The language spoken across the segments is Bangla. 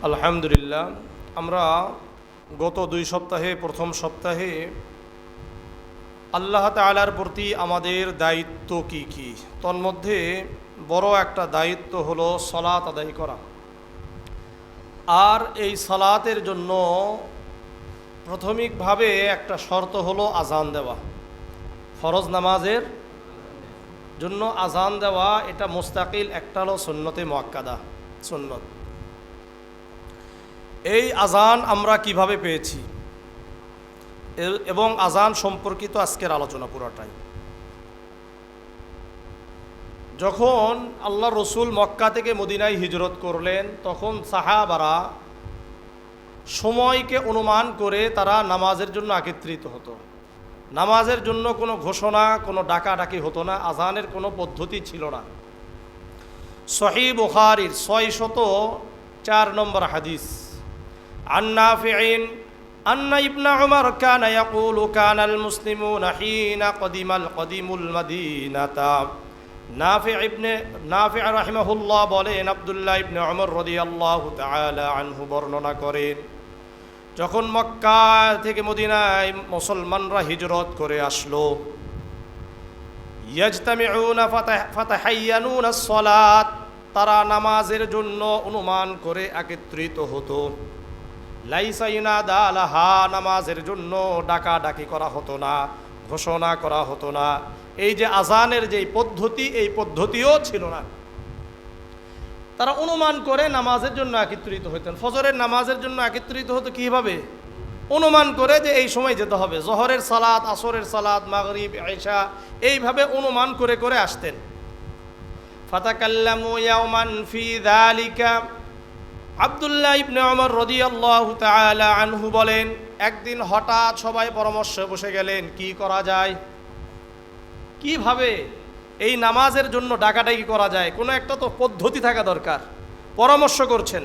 আলহামদুলিল্লাহ, আমরা গত 2 সপ্তাহে প্রথম সপ্তাহে আল্লাহ তাআলার প্রতি আমাদের দায়িত্ব কি কি, তন্মধ্যে বড় একটা দায়িত্ব হলো সালাত আদায় করা। আর এই সালাতের জন্য প্রাথমিকভাবে একটা শর্ত হলো আজান দেওয়া। ফরজ নামাজের জন্য আজান দেওয়া এটা মুস্তাকিল একটা হলো সুন্নতে মুআক্কাদা, সুন্নত। এই আজান আমরা কিভাবে পেয়েছি এবং আজান সম্পর্কিত আজকের আলোচনা পুরোটাই। যখন আল্লাহ রসুল মক্কা থেকে মদিনায় হিজরত করলেন, তখন সাহাবারা সময়কে অনুমান করে তারা নামাজের জন্য একত্রিত হতো। নামাজের জন্য কোনো ঘোষণা, কোনো ডাকাডাকি হতো না, আজানের কোনো পদ্ধতি ছিল না। সহিহ বুখারীর 604 নম্বর হাদিস, আন নাফিইন আন্না ইবনে উমর কানা ইয়াকুলু কানাল মুসলিমুনা হিনা কদিমুল মাদিনাতা। নাফি' রাহিমাহুল্লাহ বলেন, আব্দুল্লাহ ইবনে উমর রাদিয়াল্লাহু তাআলা আনহু বর্ণনা করেন, যখন মক্কা থেকে মদিনায় মুসলমানরা হিজরত করে আসলো, ইয়াজতামিউনা ফাতাহাইয়ানুনা আস-সালাত, তারা নামাজের জন্য অনুমান করে একত্রিত হতো। লাইসা ইউনাদা লাহা, নামাজের জন্য ডাকাডাকি করা হতো না, ঘোষণা করা হতো না। এই যে আজানের যে পদ্ধতি, এই পদ্ধতিও ছিল না। তারা অনুমান করে নামাজের জন্য একত্রিত হতেন। ফজরের নামাজের জন্য একত্রিত হতো কীভাবে? অনুমান করে যে এই সময় যেতে হবে। জহরের সালাত, আসরের সালাত, মাগরিব, ইশা, এইভাবে অনুমান করে করে আসতেন। ফাতাকাল্লামু ইয়াওমান ফি যালিকা। আব্দুল্লাহ ইবনে উমর রাদিয়াল্লাহু তাআলা আনহু বলেন, একদিন হঠাৎ সবাই পরামর্শে বসে গেলেন, কি করা যায়, কিভাবে এই নামাজের জন্য ডাকাডাকি করা যায়, কোনো একটা তো পদ্ধতি থাকা দরকার। পরামর্শ করছেন,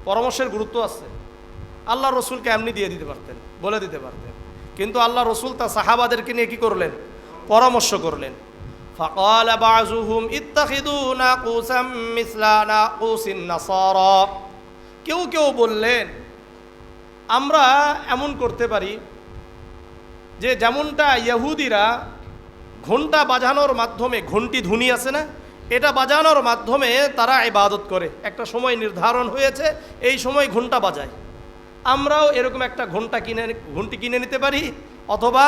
পরামর্শের গুরুত্ব আছে। আল্লাহ রসুলকে এমনি দিয়ে দিতে পারতেন, বলে দিতে পারতেন, কিন্তু আল্লাহ রসুল তার সাহাবাদেরকে নিয়ে কি করলেন? পরামর্শ করলেন। ফাকাল বাযুহুম ইত্তাখিযু নাকুসাম মিসলা নাকুসিন নাসারা। কেউ কেউ বললেন, আমরা এমন করতে পারি যে যেমনটা ইহুদিরা ঘন্টা বাজানোর মাধ্যমে, ঘন্টি ধ্বনি আছে না, এটা বাজানোর মাধ্যমে তারা ইবাদত করে। একটা সময় নির্ধারণ হয়েছে, এই সময় ঘন্টা বাজায়। আমরাও এরকম একটা ঘন্টি কিনে নিতে পারি, অথবা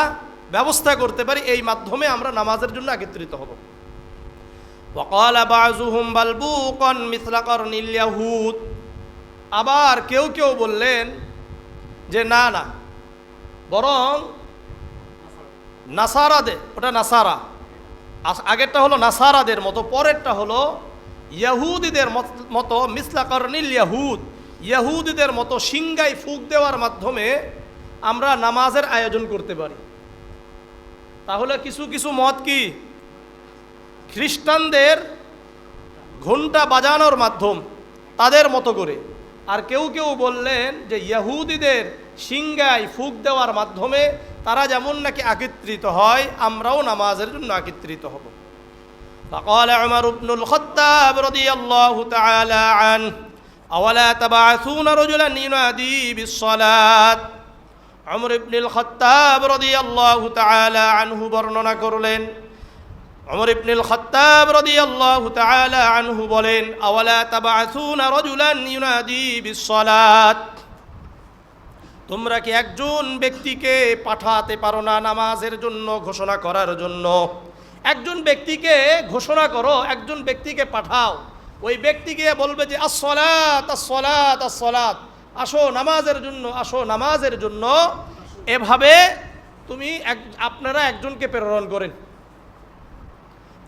ব্যবস্থা করতে পারি, এই মাধ্যমে আমরা নামাজের জন্য একত্রিত হব। ওয়াকাল বাযুহুম বাল বুকান মিসলা কারনিল ইয়াহুদ। আবার কেউ কেউ বললেন যে না না, বরং নাসারাদের, ওটা নাসারা, আগেরটা হলো নাসারাদের মতো, পরেরটা হলো ইহুদিদের মতো, মিসলা কারনিল ইয়াহুদ, ইহুদিদের মতো সিংগায় ফুঁক দেওয়ার মাধ্যমে আমরা নামাজের আয়োজন করতে পারি। তাহলে কিছু কিছু মত কি খ্রিস্টানদের ঘন্টা বাজানোর মাধ্যম, তাদের মতো করে। আর কেউ কেউ বললেন যে ইহুদিদের সিংগায় ফুঁক দেওয়ার মাধ্যমে তারা যেমন নাকি একত্রিত হয়, আমরাও নামাজের জন্য একত্রিত হব। فقال عمر بن الخطاب رضي الله تعالى عنه أولا تبعثون رجلا ينادي بالصلاة। উমর ইবনুল খাত্তাব রাদিয়াল্লাহু তাআলা আনহু বর্ণনা করলেন, উমর ইবনুল খাত্তাব রাদিয়াল্লাহু তাআলা আনহু বলেন, আওয়ালা তাবআসুনা রাজুলান ইউনাদি বিসসালাত। তোমরা কি একজন ব্যক্তিকে পাঠাতে পারো না নামাজের জন্য ঘোষণা করার জন্য? একজন ব্যক্তিকে ঘোষণা করো, একজন ব্যক্তিকে পাঠাও, ওই ব্যক্তিকে বলবে যে আসসালাত আসসালাত আসসালাত, আসো নামাজের জন্য, আসো নামাজের জন্য। এভাবে তুমি আপনারা একজনকে প্রেরণ করেন।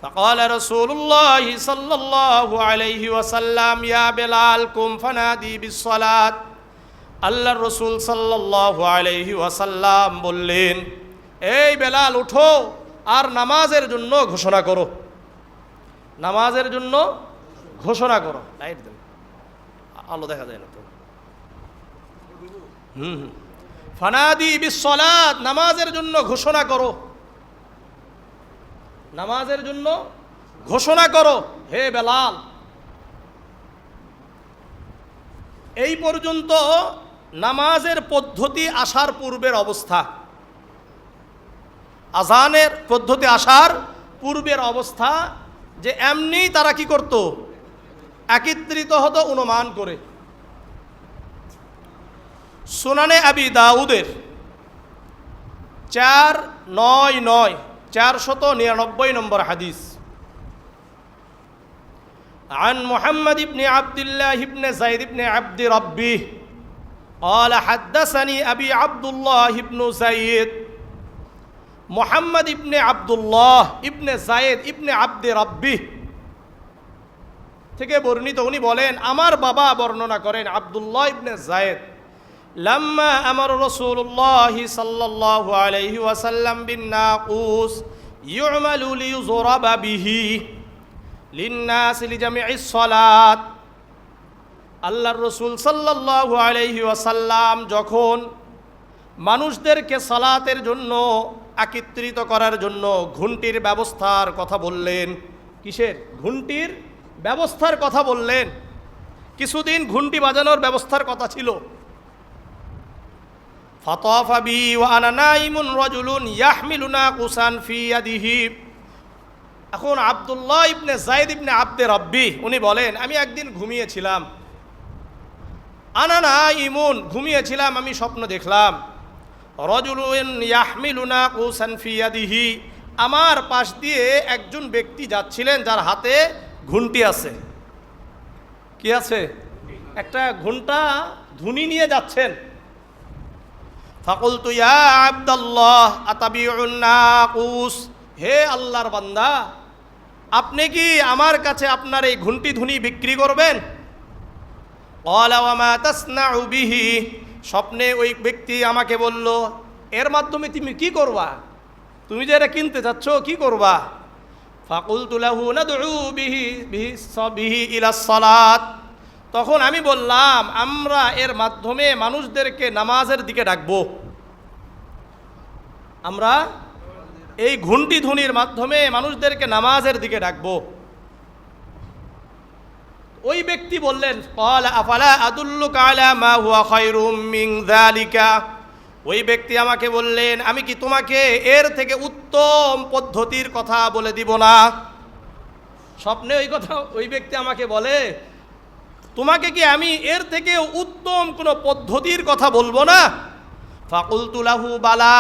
فقال رسول الله صلى الله عليه وسلم يا بلال قم فنادي بالصلاة। আল্লাহর রাসূল সাল্লাল্লাহু আলাইহি ওয়াসাল্লাম বললেন, এই বেলাল উঠো আর নামাজের জন্য ঘোষণা করো, নামাজের জন্য ঘোষণা করো। লাইট দেন, আলো দেখা যায় না তো। ফানাদি বিসসালাত, নামাজের জন্য ঘোষণা করো, নামাজের জন্য ঘোষণা করো হে বেলাল। এই পর্যন্ত নামাজের পদ্ধতি আসার পূর্বের অবস্থা, আজানের পদ্ধতি আসার পূর্বের অবস্থা, যে এমনি তারা কি করত, একত্রিত হতো অনুমান করে। সুনানে আবি দাউদের 499 নম্বর হাদিস, عن محمد بن عبد الله بن زيد بن عبد ربه قال حدثني أبي عبد الله بن زيد محمد بن عبد الله بن زيد بن عبد ربه থেকে বর্ণিত, উনি বলেন আমার বাবা বর্ণনা করেন আব্দুল্লাহ ইবনে যায়েদ, লাম্মা আমার রাসূলুল্লাহ সাল্লাল্লাহু আলাইহি ওয়াসাল্লাম বিন নাকুস ইউমালু লিয়ুযরাবা বিহি লিন্নাস লিজামি'is সালাত। আল্লাহর রাসূল সাল্লাল্লাহু আলাইহি ওয়াসাল্লাম যখন মানুষদেরকে সালাতের জন্য একত্রিত করার জন্য ঘুন্টির ব্যবস্থার কথা বললেন। কিসের? ঘুন্টির ব্যবস্থার কথা বললেন। কিছুদিন ঘুন্টি বাজানোর ব্যবস্থার কথা ছিল। ফাতাফা বি ওয়া আনা নাইমুন রাজুলুন ইয়াহমিলু নাকুসান ফি ইয়াদিহি। এখন আব্দুল্লাহ ইবনে যায়েদ ইবনে আব্দে রব্বি উনি বলেন আমি একদিন ঘুমিয়েছিলাম, আনা নাইমুন ঘুমিয়েছিলাম, আমি স্বপ্ন দেখলাম, রাজুলুন ইয়াহমিলু নাকুসান ফি ইয়াদিহি, আমার পাশ দিয়ে একজন ব্যক্তি যাচ্ছিলেন যার হাতে ঘুন্টি আছে। কি আছে? একটা ঘন্টা ধুনি নিয়ে যাচ্ছেন। ফাকুলতু ইয়া আব্দুল্লাহ আতাবিউন নাকুস, হে আল্লাহর বান্দা আপনি কি আমার কাছে আপনার এই ঘুন্টি ধুনি বিক্রি করবেন? ক্বালা ওয়া মা তাসনাউ বিহি, স্বপ্নে ওই ব্যক্তি আমাকে বলল এর মাধ্যমে তুমি কি করবা, তুমি যে এটা কিনতে চাচ্ছ কি করবা? ফাকুলতু লাহু নাদউ বিহি ইলাস সালাত, তখন আমি বললাম আমরা এর মাধ্যমে মানুষদেরকে নামাজের দিকে ডাকবো। আমরা এই ঘুন্টি ধ্বনির মাধ্যমে মানুষদেরকে নামাজের দিকে ডাকবো। ওই ব্যক্তি বললেন ক্বালা আফালা আদুল্লুকা আলা মা হুয়া খায়রুম মিন যালিকা, ওই ব্যক্তি আমাকে বললেন আমি কি তোমাকে এর থেকে উত্তম পদ্ধতির কথা বলে দিব না? স্বপ্নে ওই কথা ওই ব্যক্তি আমাকে বলে তোমাকে কি আমি এর থেকে উত্তম কোনো পদ্ধতির কথা বলবো না? ফাকুলতু লাহু বালা,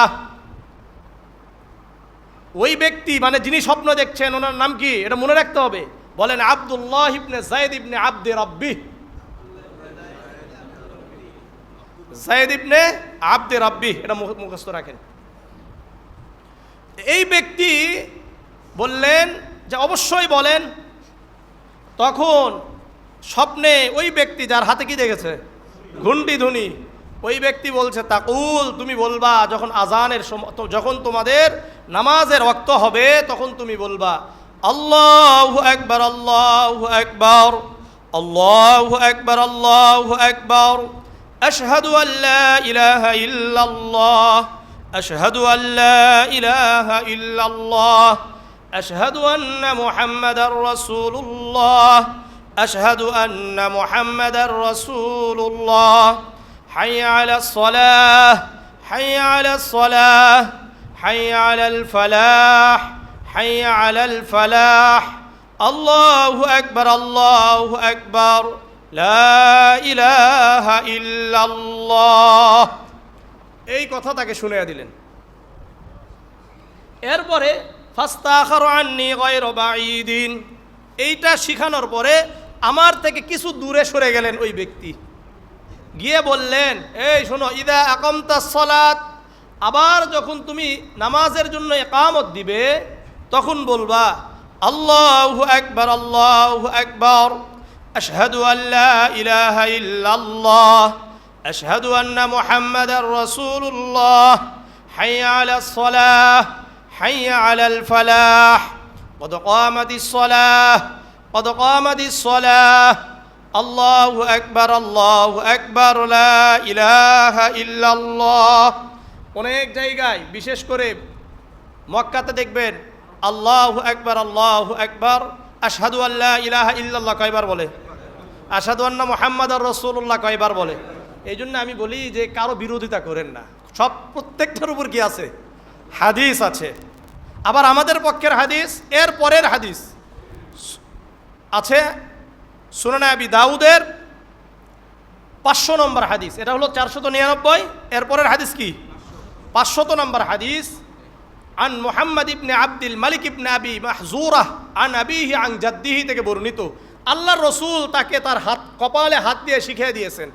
ওই ব্যক্তি মানে যিনি স্বপ্ন দেখছেন ওনার নাম কি এটা মনে রাখতে হবে, বলেন আব্দুল্লাহ ইবনে যায়েদ ইবনে আব্দে রব্বি, যায়েদ ইবনে আব্দে রব্বি, এটা মুখস্থ রাখেন। এই ব্যক্তি বললেন যে অবশ্যই বলেন। তখন স্বপ্নে ওই ব্যক্তি যার হাতে কি দেখেছে ঘুন্টি ধুনি, ওই ব্যক্তি বলছে তাকুল, তুমি বলবা যখন আজানের যখন তোমাদের নামাজের ওয়াক্ত হবে তখন তুমি বলবা আল্লাহু আকবার আল্লাহু আকবার আল্লাহু আকবার আল্লাহু আকবার আশহাদু আল্লা ইলাহা ইল্লাল্লাহ আশহাদু আল্লা ইলাহা ইল্লাল্লাহ আশহাদু আন্না মুহাম্মাদার রাসূলুল্লাহ আশহাদু আন্না মুহাম্মাদার রাসূলুল্লাহ হাইয়া আলাস সালাহ হাইয়া আলাস সালাহ হাইয়া আলাল ফালাহ হাইয়া আলাল ফালাহ আল্লাহু আকবার আল্লাহু আকবার লা ইলাহা ইল্লাল্লাহ। এই কথা তাকে শুনিয়ে দিলেন। এরপরে ফাস্তাখারু আন্নী গায়রা বাঈদিন, এইটা শিখানোর পরে আমার থেকে কিছু দূরে সরে গেলেন ওই ব্যক্তি, গিয়ে বললেন এই শোনো ইদা আকামতাস সালাত, আবার যখন তুমি নামাজের জন্য ইকামত দিবে তখন বলবা আল্লাহু আকবার আল্লাহু আকবার আশহাদু আল্লা ইলাহা ইল্লাল্লাহ আশহাদু আন্না মুহাম্মাদার রাসূলুল্লাহ হাইয়া আলাস সালাহ হাইয়া আলাল ফালাহ قد قامت الصلاة قد قامت الصلاة الله أكبر الله أكبر لا إله إلا الله। অনেক জায়গায় বিশেষ করে মক্কাতে দেখবেন আল্লাহু আকবার আশহাদু আল্লা ইলাহা ইল্লাল্লাহ কয়বার বলে? আশহাদু আন্না মুহাম্মাদার রাসূলুল্লাহ কয়বার বলে? এই জন্য আমি বলি যে কারো বিরোধিতা করেন না, সব প্রত্যেকটার উপর কি আছে? হাদিস আছে। আবার আমাদের পক্ষের হাদিস, এর পরের হাদিস আছে সুনানে আবি দাউদের 500 নম্বর হাদিস, এটা হলো 499। এরপরের হাদিস কি? 500 নম্বর হাদিস। আন মুহাম্মদ ইবনে আব্দুল মালিক ইবনে আবি মাহজুরাহ আন আবিহি আন জাদ্দিহি থেকে বর্ণিত, আল্লাহর রসুল তাকে তার হাত কপালে হাত দিয়ে শিখিয়ে দিয়েছেন।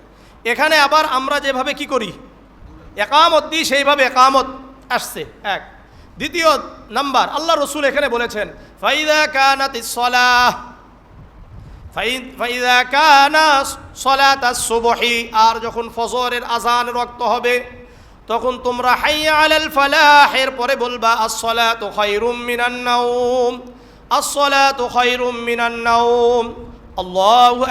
এখানে আবার আমরা যেভাবে কি করি, একামত দিই, সেইভাবে একামত আসছে এক। দ্বিতীয় নাম্বার, আল্লাহ রসুল এখানে বলেছেন ফাইদা কানাতিস সালাহ ফাইদা কানা সালাতাস সুবহি, আর যখন ফজরের আজানের ওয়াক্ত হবে তখন তোমরা হাইয়া আলাল ফালাহ এর পরে বলবা আস-সালাতু খায়রুম মিনান নাওম, আস-সালাতু খায়রুম মিনান নাওম, আল্লাহু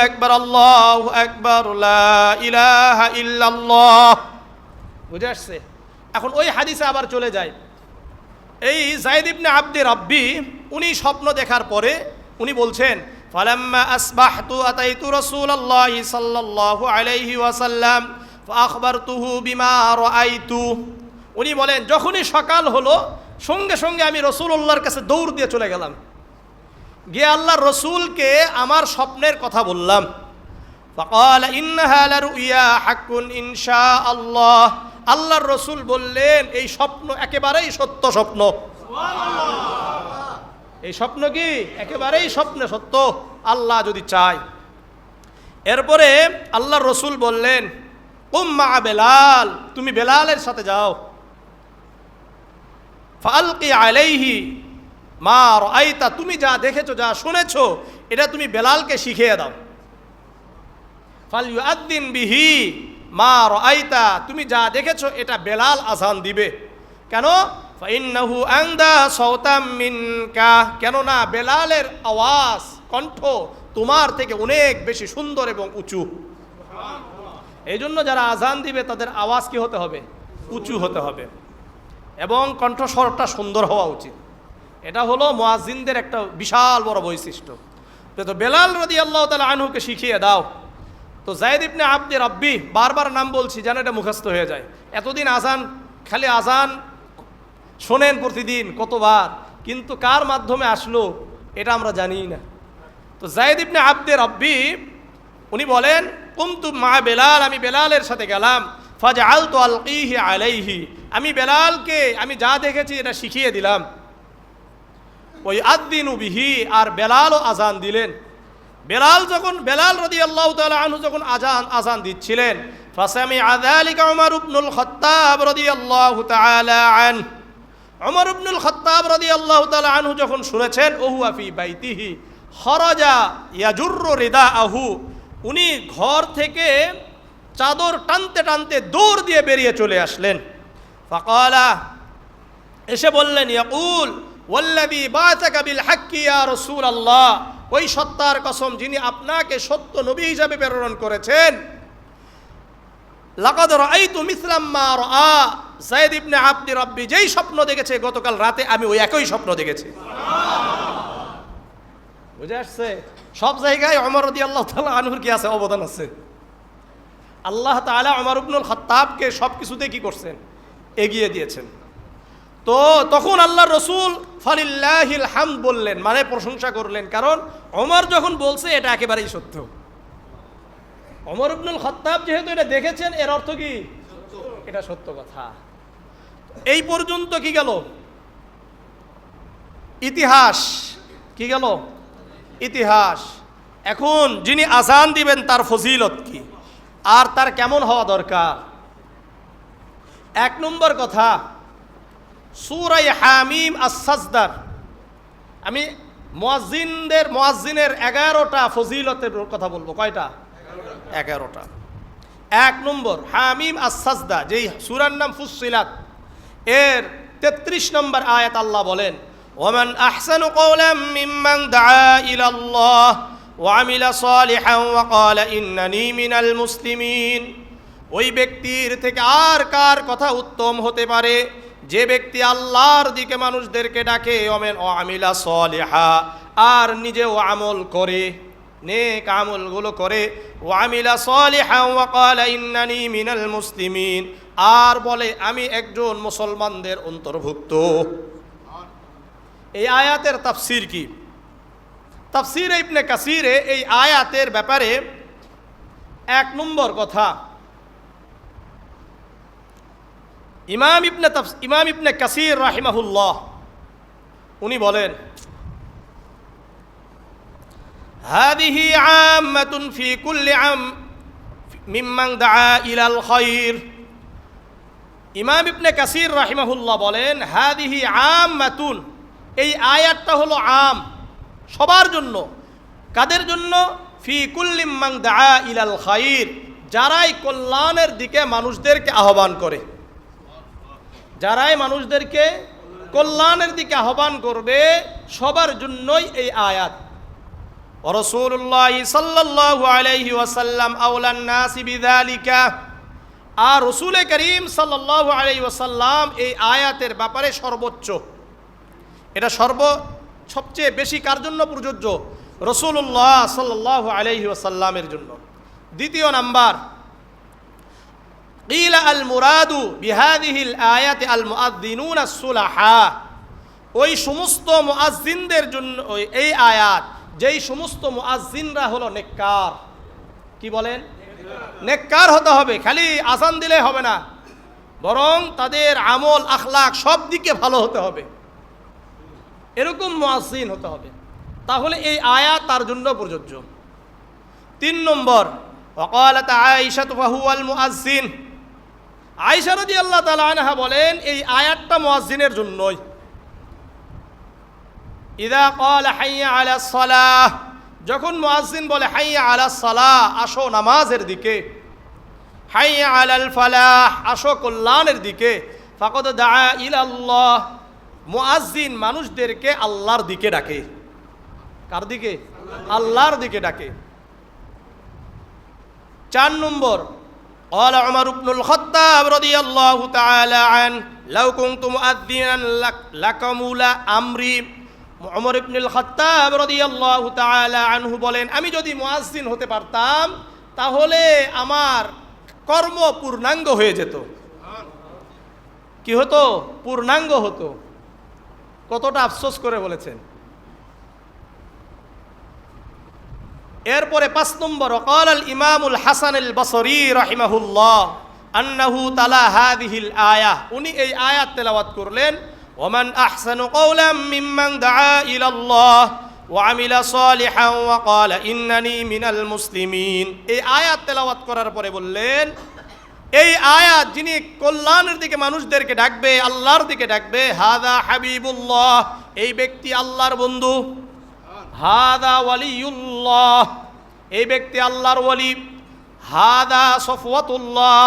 আকবার, লা ইলাহা ইল্লাল্লাহ। বুঝে আসছে? এখন ওই হাদিসে আবার চলে যায়। এই যায়েদ ইবনে আব্দে রাব্বি উনি স্বপ্ন দেখার পরে উনি বলছেন ফালাম্মা আসবাহতু আতাইতু রাসূলুল্লাহি সাল্লাল্লাহু আলাইহি ওয়াসাল্লাম ফাআখবারতুহু বিমা রাআইতু। উনি বলেন যখনই সকাল হলো সঙ্গে সঙ্গে আমি রাসূলুল্লাহর কাছে দৌড় দিয়ে চলে গেলাম, গিয়ে আল্লাহর রসুলকে আমার স্বপ্নের কথা বললাম। ফাকাল ইন্নাহা লারুইয়া হাক্কুন ইনশাআল্লাহ, আল্লাহর রসুল বললেন এই স্বপ্ন একেবারেই সত্য স্বপ্ন। এই স্বপ্ন কি একেবারেই স্বপ্নে সত্য, আল্লাহ যদি চায়। এরপরে আল্লাহর রসুল বললেন কুম মা বেলাল, তুমি বেলালের সাথে যাও। ফালকি আলাইহি মা রাআইতা, তুমি যা দেখেছো যা শুনেছো এটা তুমি বেলালকে শিখিয়ে দাও। ফালইউআদ্দিন বিহি মা রাআইতা, তুমি যা দেখেছো এটা বেলাল আযান দিবে। কেন? ফাইন্নাহু আনদা সাওতাম মিনকা, কেননা বেলালের আওয়াজ কণ্ঠ তোমার থেকে অনেক বেশি সুন্দর এবং উঁচু। এই জন্য যারা আযান দিবে তাদের আওয়াজ কি হতে হবে? উঁচু হতে হবে এবং কণ্ঠস্বরটা সুন্দর হওয়া উচিত। এটা হলো মুয়াজ্জিনদের একটা বিশাল বড় বৈশিষ্ট্য। তো বেলাল রাদিয়াল্লাহু তাআলা আনহুকে শিখিয়ে দাও। তো যায়েদ ইবনে আব্দে রাব্বি, বারবার নাম বলছি যেন এটা মুখস্থ হয়ে যায়। এতদিন আজান, খালি আজান শোনেন প্রতিদিন কতবার, কিন্তু কার মাধ্যমে আসলো এটা আমরা জানি না। তো যায়েদ ইবনে আব্দে রাব্বি উনি বলেন কুমতু মা বেলাল, আমি বেলালের সাথে গেলাম। ফাজআলতু আলকিহি আলাইহি, আমি বেলালকে আমি যা দেখেছি এটা শিখিয়ে দিলাম। ওই আদ্দিনু বিহি, আর বেলালও আজান দিলেন। বেলাল রাদিয়াল্লাহু তাআলা আনহু যখন আজান দিচ্ছিলেন, ফাসামিআ যালিকা উমর ইবনুল খাত্তাব রাদিয়াল্লাহু তাআলা আনহু, উমর ইবনুল খাত্তাব রাদিয়াল্লাহু তাআলা আনহু যখন শুনেছেন ওহুয়া ফি বাইতিহি খরাজা ইয়াজুররু রিদাআহু, উনি ঘর থেকে চাদর টানতে টানতে দৌড় দিয়ে বেরিয়ে চলে আসলেন। ফাকালা, এসে বললেন ইয়াকুল ওয়াল্লাযী বাআসাকা বিল হাক্কি ইয়া রাসূলুল্লাহ, ওই সত্তার কসম যিনি আপনাকে সত্য নবী হিসাবে প্রেরণ করেছেন। লাকাদ রাআইতু মিসলাম মা রাআ, যায়েদ ইবনে আব্দে রাব্বি যেই স্বপ্ন দেখেছে গতকাল রাতে আমি ওই একই স্বপ্ন দেখেছি। বুঝে আসছে? সব জায়গায় ওমর রাদিয়াল্লাহু তাআলা আনহুর কি আছে? অবদান আছে। আল্লাহ তাআলা ওমর ইবনুল খাত্তাবকে সব কিছুতে কি করছেন? এগিয়ে দিয়েছেন। তো তখন আল্লাহর রসুল ফালিল্লাহিল হামদ বললেন, মানে প্রশংসা করলেন, কারণ ওমর যখন বলছে এটা একেবারেই সত্য। ওমর ইবনুল খাত্তাব যেহেতু এটা দেখেছেন, এর অর্থ কি? এটা সত্য কথা। এই পর্যন্ত কি গেল? ইতিহাস কি গেল? ইতিহাস। এখন যিনি আযান দিবেন তার ফজিলত কি আর তার কেমন হওয়া দরকার? এক নম্বর কথা, সূরা হামিম আস-সাজদার আমি মুয়াজ্জিনের 11টা ফজিলতের কথা বলবো। কয়টা? 11টা। এক নম্বর হামিম আস-সাজদা, যেই সূরার নাম ফুসসিলাত, এর 33 নম্বর আয়াত আল্লাহ বলেন ওয়ামান আহসানু কওলাম মিম্মান দাআ ইলাল্লাহ ওয়া আমিলা সালিহান ওয়া ক্বালা ইন্নানী মিনাল মুসলিমিন। ওই ব্যক্তির থেকে আর কার কথা উত্তম হতে পারে যে ব্যক্তি আল্লাহর দিকে মানুষদেরকে ডাকে, ওয়া আমিলা সালিহা, আর নিজেও আমল করে। নেক আমলগুলো করে, ওয়া আমিলা সালিহান ওয়া ক্বালা ইন্নানি মিনাল মুসলিমিন, আর বলে আমি একজন মুসলমানদের অন্তর্ভুক্ত। এই আয়াতের তাফসীর কি? তাফসীর ইবনে কাসিরে এই আয়াতের ব্যাপারে এক নম্বর কথা, ইমাম ইবনে কাসির রাহিমাহুল্লাহ উনি বলেন, হাদিহি আম্মাতুন ফি কুল্লি আম মিম্মান দাআ ইলাল খায়র। ইমাম ইবনে কাসির রাহিমাহুল্লাহ বলেন, হাদিহি আম্মাতুন, এই আয়াতটা হলো আম, সবার জন্য। কাদের জন্য? ফি কুল্লি মান দাআ ইলাল খায়র, যারাই কল্যাণের দিকে মানুষদেরকে আহ্বান করে, যারাই মানুষদেরকে কল্যাণের দিকে আহ্বান করবে, সবার জন্যই এই আয়াত। রাসূলুল্লাহ সাল্লাল্লাহু আলাইহি ওয়াসাল্লাম আওলান নাসি বিযালিকা, আর রাসূল করিম সাল্লাল্লাহু আলাইহি ওয়াসাল্লাম এই আয়াতের ব্যাপারে সর্বোচ্চ। এটা সবচেয়ে বেশি কার জন্য প্রযোজ্য? রাসূলুল্লাহ সাল্লাল্লাহু আলাইহি ওয়াসাল্লামের জন্য। দ্বিতীয় নাম্বার, কিলা আল মুরাদু বিহাদিহিল আয়াতি আল মুআযযিনুন আস-সুলাহা, ওই সমস্ত মুআযযিনদের জন্য এই আয়াত, যেই সমস্ত মুআযযিনরা হলো নেককার। কি বলেন? নেককার হতে হবে, খালি আযান দিলে হবে না, বরং তাদের আমল আখলাক সব দিকে ভালো হতে হবে, এরকম মুআযযিন হতে হবে, তাহলে এই আয়াত তার জন্য প্রযোজ্য। 3 নম্বর, ওয়াকালাত আয়েশা ফাহুয়াল মুআযযিন, আয়েশা রাদিয়াল্লাহু তাআলা আনহা বলেন এই আয়াতটা মুআযযিনের জন্যই। ইযা ক্বালা হাইয়া আলাস সালাহ, যখন মুআযযিন বলে হাইয়া আলাস সালাহ, আসো নামাজের দিকে, হাইয়া আলাল ফালাহ, আসো কল্যাণের দিকে, ফাকাদ দাআ ইলাল্লাহ, মুআযযিন মানুষদেরকে আল্লাহর দিকে ডাকে। কার দিকে? আল্লাহর দিকে ডাকে। 4 নম্বর, قال عمر بن الخطاب رضي الله تعالى عنه لو كنت مؤذنا لكمل امري। উমর ইবনুল খাত্তাব রাদিয়াল্লাহু তাআলা আনহু বলেন, আমি যদি মুয়াজ্জিন হতে পারতাম তাহলে আমার কর্ম পূর্ণাঙ্গ হয়ে যেত। কি হতো? পূর্ণাঙ্গ হতো। কতটা আফসোস করে বলেছেন। এরপরে 5 নম্বর, قال الامام الحسن البصري رحمه الله انه تلا هذه الايه, উনি এই আয়াত তেলাওয়াত করলেন, ومن احسن قولا ممن دعا الى الله وعمل صالحا وقال انني من المسلمين। এই আয়াত তেলাওয়াত করার পরে বললেন, এই আয়াত যিনি কল্যাণের দিকে মানুষদেরকে ডাকবে, আল্লাহর দিকে ডাকবে, হাদা হাবিবুল্লাহ, এই ব্যক্তি আল্লাহর বন্ধু, হাদা ওয়ালিউল্লাহ, এই ব্যক্তি আল্লাহর ওয়ালি, হাদা সফওয়াতুল্লাহ,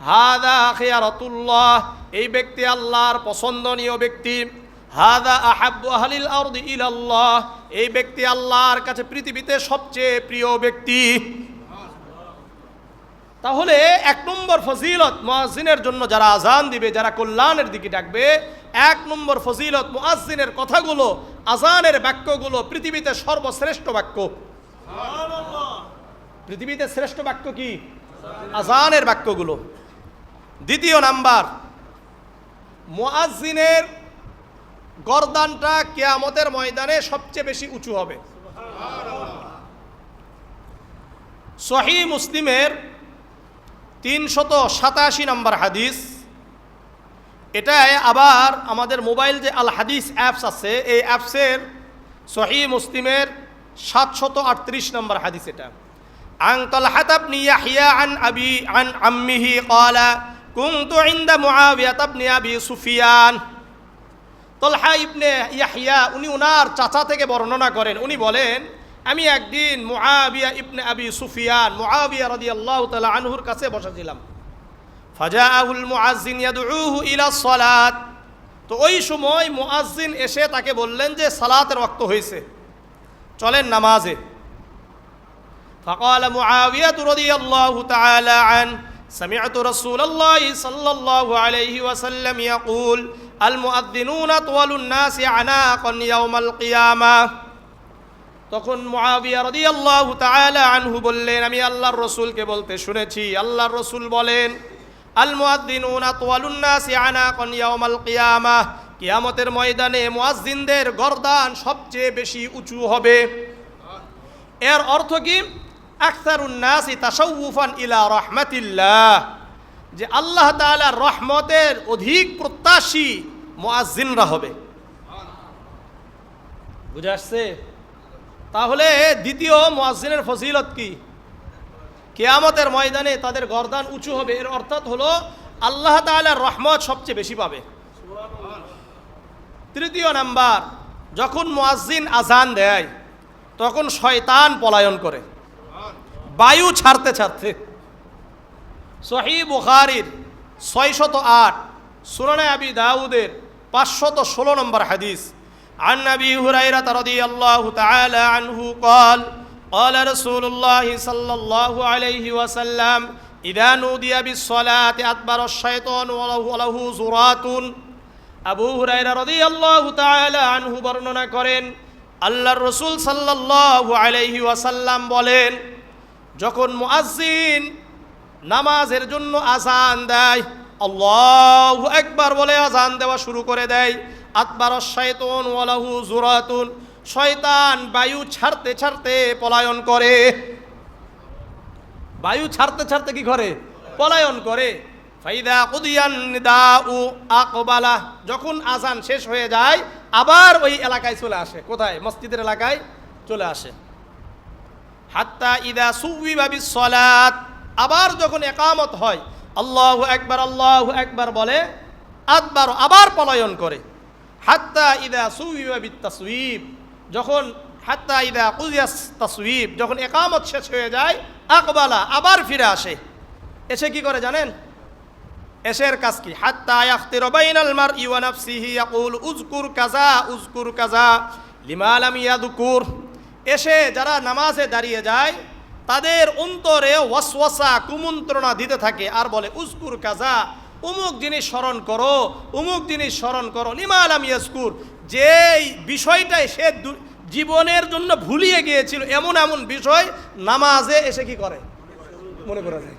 হাদা খিয়ারাতুল্লাহ, এই ব্যক্তি আল্লাহর পছন্দনীয় ব্যক্তি, হাদা আহাব্বু আহলিল আরদি ইলাল্লাহ, এই ব্যক্তি আল্লাহর কাছে পৃথিবীতে সবচেয়ে প্রিয় ব্যক্তি। তাহলে 1 নম্বর ফজিলত মুয়াজ্জিনের জন্য, যারা আজান দিবে, যারা কল্যাণের দিকে ডাকবে, 1 নম্বর ফজিলত মুয়াজ্জিনের কথাগুলো, আজানের বাক্যগুলো পৃথিবীতে সর্বশ্রেষ্ঠ বাক্য। পৃথিবীতে শ্রেষ্ঠ বাক্য কি? আজানের বাক্যগুলো। দ্বিতীয় নাম্বার, মুয়াজ্জিনের গর্দানটা কিয়ামতের ময়দানে সবচেয়ে বেশি উঁচু হবে। সহিহ মুসলিমের 387 নম্বর হাদিস, এটাই আবার আমাদের মোবাইল যে আল হাদিস অ্যাপস আছে, এই অ্যাপসের সহিহ মুসলিমের 738 নম্বর হাদিস। এটা আন তালহা ইবনে ইয়াহইয়া আন আম্মিহি ক্বালা কুনতু ইনদা মুআবিয়া ইবনে আবি সুফিয়ান। তালহা ইবনে ইয়াহইয়া উনি ওনার চাচা থেকে বর্ণনা করেন, উনি বলেন, আমি একদিন মুআবিয়া ইবনে আবি সুফিয়ান, মুআবিয়া রাদিয়াল্লাহু তাআলা আনহুর কাছে বসেছিলাম। ফাজাআহুল মুআজ্জিন ইয়াদউহু ইলা সালাত, তো ওই সময় মুআজ্জিন এসে তাকে বললেন যে সালাতের ওয়াক্ত হয়েছে, চলেন নামাজে। ফাকালা মুআবিয়া রাদিয়াল্লাহু তাআলা আন سمعت رسول الله صلى الله عليه وسلم يقول المؤذنون طول الناس عناقا يوم القيامة। তখন মুআবিয়া রাদিয়াল্লাহু তাআলা আনহু বললেন, আমি আল্লাহর রাসূলকে বলতে শুনেছি, আল্লাহর রাসূল বলেন, আল মুয়াদ্দিনুনা তাওয়ালুন নাসি আনাকান ইয়াউমাল কিয়ামাহ, কিয়ামতের ময়দানে মুয়াজ্জিনদের গর্দান সবচেয়ে বেশি উঁচু হবে। এর অর্থ কি? আকসারুন নাসি তাশাউফান ইলা রাহমাতিল্লাহ, যে আল্লাহ তাআলার রহমতের অধিক প্রত্যাশী মুয়াজ্জিনরা হবে। বুঝে আসছে? তাহলে দ্বিতীয় মুয়াজ্জিনের ফজিলত কি? কিয়ামতের ময়দানে তাদের গর্দান উঁচু হবে। এর অর্থাৎ হলো আল্লাহ তাআলার রহমত সবচেয়ে বেশি পাবে। তৃতীয় নাম্বার, যখন মুয়াজ্জিন আজান দেয় তখন শয়তান পলায়ন করে বায়ু ছাড়তে ছাড়তে। সহিহ বুখারীর 608, সুনানে আবি দাউদের 516 নম্বর হাদিস। عن أبي هريرة رضي الله تعالى عنه قال قال رسول الله صلى الله عليه وسلم إذا نودي بالصلاة أدبر الشيطان وله زرات। আবু হুরায়রা রাদিয়াল্লাহু তাআলা আনহু বর্ণনা করেন, আল্লাহর রাসূল সাল্লাল্লাহু আলাইহি ওয়াসাল্লাম বলেন, যখন মুয়াজ্জিন নামাজের জন্য আযান দেয়, আল্লাহু আকবার বলে আযান দেওয়া শুরু করে দেয়, আদবারাশ শাইতান ওয়া লাহু যুরাতুন, শয়তান বায়ু ছাড়তে ছাড়তে পলায়ন করে। বায়ু ছাড়তে ছাড়তে কি করে? পলায়ন করে। ফাইদা কুদিয়ান নিদাউ আকবালা, যখন আযান শেষ হয়ে যায় আবার ওই এলাকায় চলে আসে। কোথায়? মসজিদের এলাকায় চলে আসে। হাত্তা ইদা সুবিবা বিসসালাত, আবার যখন ইকামত হয় আল্লাহু আকবার বলে আদবার আবার পলায়ন করে। হাত্তা ইদা সুবিবা বিত্তাসওয়িব, যখন হাত্তা ইদা কুদিয়াস তাসওয়িব, যখন ইকামত শেষ হয়ে যায় আকবালা আবার ফিরে আসে। এসে কি করে জানেন? এসের কাজ কি? হাত্তা ইয়াখতিরু বাইনাল মারই ওয়া নাফসিহি ইয়াকুল উযকুর কাযা লিমা লাম ইয়াযকুর। এসে যারা নামাজে দাঁড়িয়ে যায় তাদের অন্তরে ওয়াসওয়াসা কুমন্ত্রণা দিতে থাকে আর বলে উযকুর কাযা, অমুক জিনিস স্মরণ করো, অমুক জিনিস স্মরণ করো, লিমা লাম ইয়াযকুর, যেই বিষয়টাই সে জীবনের জন্য ভুলিয়ে গিয়েছিল এমন এমন বিষয় নামাজে এসে কি করে? মনে করা যায়।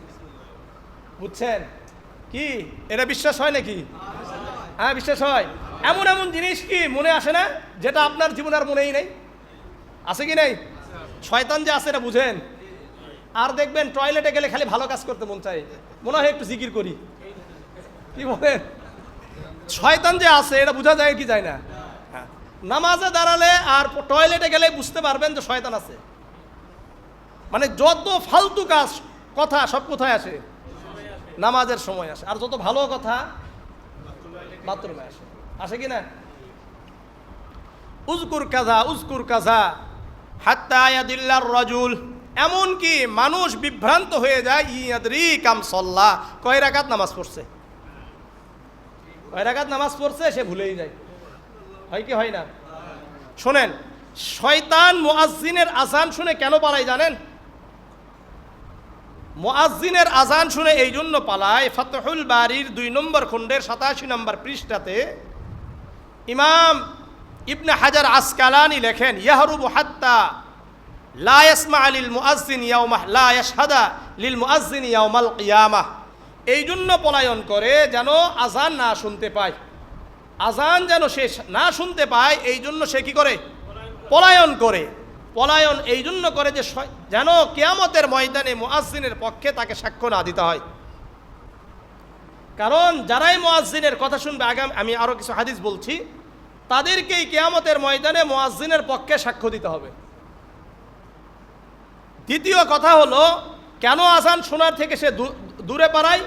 বুঝছেন কি? এটা বিশ্বাস হয় নাকি? হ্যাঁ, বিশ্বাস হয়। এমন এমন জিনিস কি মনে আসে না যেটা আপনার জীবনে আর মনেই নেই? আছে কি নেই? শয়তান যে আছে এটা বুঝেন। আর দেখবেন টয়লেটে গেলে খালি ভালো কাজ করতে মন চায়, মনে হয় একটু জিকির করি। কি বলেন? শয়তান যে আছে এটা বোঝা যায় কি যায় না? হ্যাঁ, নামাজে দাঁড়ালে আর টয়লেটে গেলে বুঝতে পারবেন যে শয়তান আছে। মানে যত ফালতু কাজ কথা সব কোথায় আসে? নামাজের সময় আসে। আর যত ভালো কথা বাথরুমে আসে। আসে কি না? উযকুর কাযা হাত্তা ইয়াদিল্লার রাজুল, এমন কি মানুষ বিভ্রান্ত হয়ে যায়, ইয়াদরি কাম সাল্লা, কয় রাকাত নামাজ পড়ছে, কয় রাকাত নামাজ পড়ছে সে ভুলেই যায়। হয় কি হয় না? শোনেন, শয়তান মুয়াজ্জিনের আযান শুনে কেন পালায় জানেন? মুয়াজ্জিনের আযান শুনে এই জন্য পালায়, ফাতহুল বারির 2 নম্বর খণ্ডের 87 নম্বর পৃষ্ঠাতে ইমাম ইবনে হাজার আসকালানি লেখেন, ইয়াহরুবু হাত্তা লা ইয়াসমা লিল মুয়াজ্জিন ইয়াউমাহ লা ইয়াশহাদা লিল মুয়াজ্জিন ইয়াউমাল কিয়ামাহ, এই জন্য পলায়ন করে যেন আযান না শুনতে পায়। আযান যেন সে না শুনতে পায় এই জন্য সে কি করে? পলায়ন করে। পলায়ন এই জন্য করে যে যেন কিয়ামতের ময়দানে মুয়াজ্জিনের পক্ষে তাকে সাক্ষ্য না দিতে হয়। কারণ যারাই মুয়াজ্জিনের কথা শুনবে, আমি আরো কিছু হাদিস বলছি, তাদেরকেই কিয়ামতের ময়দানে মুয়াজ্জিনের পক্ষে সাক্ষ্য দিতে হবে। দ্বিতীয় কথা হলো, কেন আযান শোনার থেকে সে দূরে পালায়?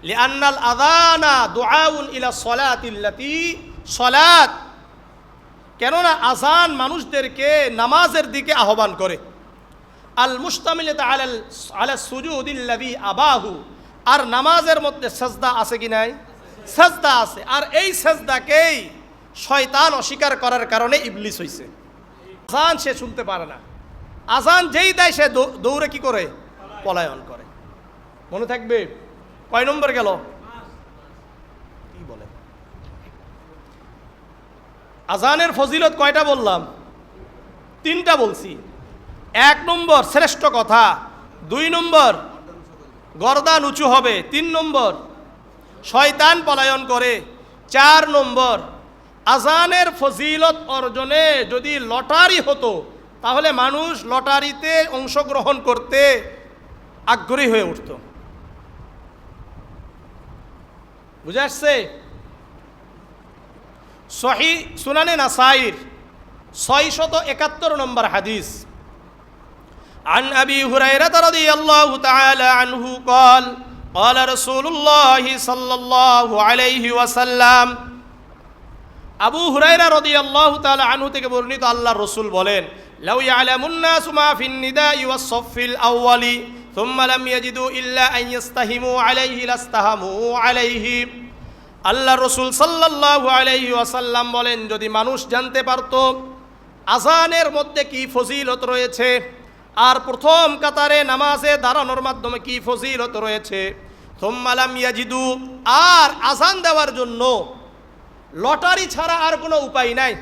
লিআন্নাল আযানা দুআউন ইলা সলাতিল্লাতি সলাত, কেননা আযান মানুষদেরকে নামাজের দিকে আহ্বান করে। আল মুশতামিলাতু আলা সুজুদিল্লাযী আবাহু, আর নামাজের মধ্যে সাজদা আছে কি নাই? সাজদা আছে। আর এই সাজদাকেই শয়তান অস্বীকার করার কারণে ইবলিস হইছে। আযান সে শুনতে পারে না। আযান যেই দেয় সে দৌড়ে কি করে? পলায়ন করে। মনে থাকবে? কয় নম্বর গেল? কি বলে? আযানের ফজিলত কয়টা বললাম? 3টা বলছি। এক নম্বর শ্রেষ্ঠ কথা, 2 নম্বর গর্দান উঁচু হবে, 3 নম্বর শয়তান পলায়ন করে, 4 নম্বর আজানের ফজিলত অর্জনে যদি লটারি হতো তাহলে মানুষ লটারিতে অংশগ্রহণ করতে আগ্রহী হয়ে উঠত। বুঝে আসছে? সহিহ সুনানে নাসাইর 671 নম্বর হাদিস, عن أبي هريرة رضي الله تعالى عنه قال قال رسول الله صلى الله عليه وسلم আবু হুরায়রা রাদিয়াল্লাহু তাআলা আনহু থেকে বর্ণিত আল্লাহর রাসূল বলেন, লাউ ইয়ালামুন নাসু মা ফিন নিদাই ওয়াস সাফফিল আউয়ালি থুম্মা লাম ইয়াজিদু ইল্লা আন ইস্তাহিমু আলাইহি লাস্তাহামু আলাইহি। আল্লাহর রাসূল সাল্লাল্লাহু আলাইহি ওয়াসাল্লাম বলেন, যদি মানুষ জানতে পারত আযানের মধ্যে কি ফজিলত রয়েছে আর প্রথম কাতারে নামাজে দাঁড়ানোর মাধ্যমে কি ফজিলত রয়েছে, থুম্মা লাম ইয়াজিদু, আর আযান দেওয়ার জন্য লটারি ছাড়া আর কোনো উপায় নাই,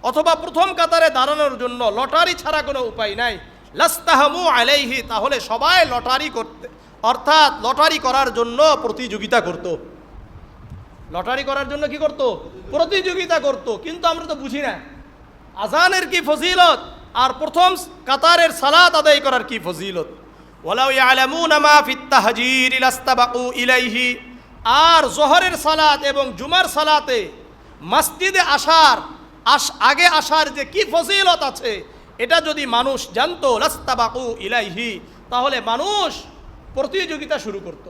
অথবা প্রথম কাতারে দাঁড়ানোর জন্য লটারি ছাড়া কোনো উপায় নাই, লাস্তাহামু আলাইহি, তাহলে সবাই লটারি করতে, অর্থাৎ লটারি করার জন্য প্রতিযোগিতা করত। লটারি করার জন্য কি করত? প্রতিযোগিতা করত। কিন্তু আমরা তো বুঝি না আজানের কি ফজিলত আর প্রথম কাতারের সালাত আদায় করার কি ফজিলত। ওয়ালাউ ইয়ালামুনা মা ফিত তাহজীর লাস্তাবাকু ইলাইহি, আর জোহরের সালাত এবং জুমার সালাতে মসজিদে আগে আসার যে কি ফজিলত আছে এটা যদি মানুষ জানতো, লাস্তাবাকু ইলাইহি, তাহলে মানুষ প্রতিযোগিতা শুরু করত।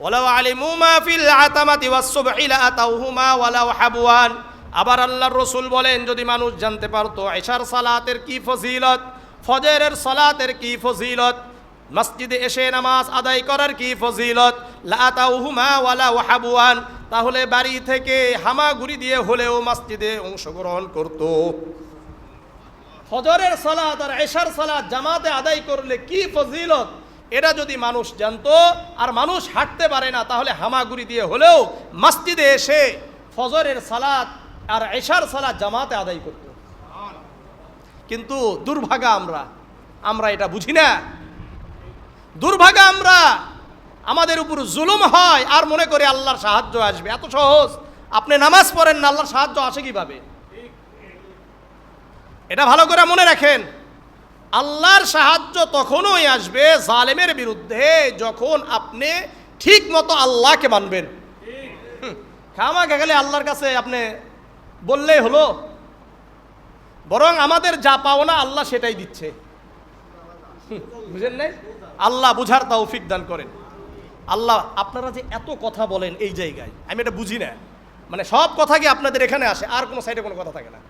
ওয়ালাউ আলিমু মা ফিল আতামাতি ওয়াস সুবহি লাআতাউহুমা ওয়ালাউ হাবওয়ান। আবার আল্লাহর রাসূল বলেন, যদি মানুষ জানতে পারতো ইশার সালাতের কি ফজিলত, ফজরের সালাতের কি ফজিলত, মসজিদে এসে নামাজ আদায় করার কি ফজিলত, লাআতাউহুমা ওয়ালাউ হাবওয়ান, তাহলে বাড়ি থেকে হামাগুড়ি দিয়ে হলেও মসজিদে অংশগ্রহণ করত। ফজরের সালাত আর ইশার সালাত জামাতে আদায় করলে কি ফজিলত এটা যদি মানুষ জানতো, আর মানুষ হাঁটতে পারে না, তাহলে হামাগুড়ি দিয়ে হলেও মসজিদে এসে ফজরের সালাত আর ইশার সালাত জামাতে আদায় করত। কিন্তু দুর্ভাগা আমরা এটা বুঝি না। দুর্ভাগা আমরা, আমাদের উপর জুলুম হয় আর মনে করে আল্লাহর সাহায্য আসবে। এত সহজ, আপনি নামাজ পড়েন না, আল্লাহর সাহায্য আসে কিভাবে? এটা ভালো করে মনে রাখেন, আল্লাহর সাহায্য তখনই আসবে জালেমের বিরুদ্ধে যখন আপনি ঠিক মতো আল্লাহকে মানবেন। খামাখা গেলে আল্লাহর কাছে আপনি বললেই হলো, বরং আমাদের যা পাওনা আল্লাহ সেটাই দিচ্ছে। বুঝেন নাই? আল্লাহ বুঝার তৌফিক দান করেন। আল্লাহ, আপনারা যে এত কথা বলেন এই জায়গায়, আমি এটা বুঝি না। মানে সব কথা কি আপনাদের এখানে আসে, আর কোনো সাইডে কোনো কথা থাকে না?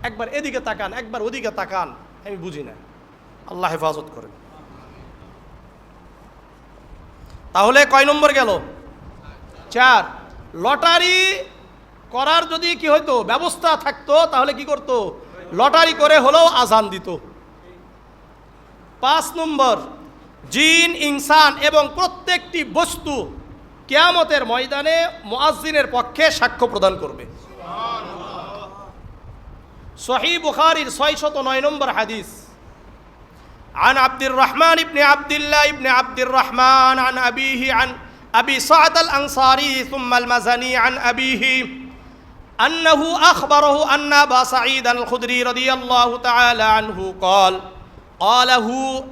একবার এদিকে তাকান, একবার ওদিকে তাকান, আমি বুঝি না। আল্লাহ হেফাজত করেন। তাহলে কয় নম্বর গেল? 4। লটারি করার যদি কি হইতো, ব্যবস্থা থাকতো, তাহলে কি করতো? লটারি করে হলেও আজান দিত। 5 নম্বর, জিন, ইনসান এবং প্রত্যেকটি বস্তু কিয়ামতের ময়দানে মুয়াজ্জিনের পক্ষে সাক্ষ্য প্রদান করবে। সহিহ বুখারীর 609 নম্বর হাদিস, عن عبد الرحمن بن عبد الله بن عبد الرحمن عن أبيه عن أبي سعد الأنصاري ثم المزني عن أبيه أنه أخبره أن أبا سعيد الخدري رضي الله تعالى عنه قال قاله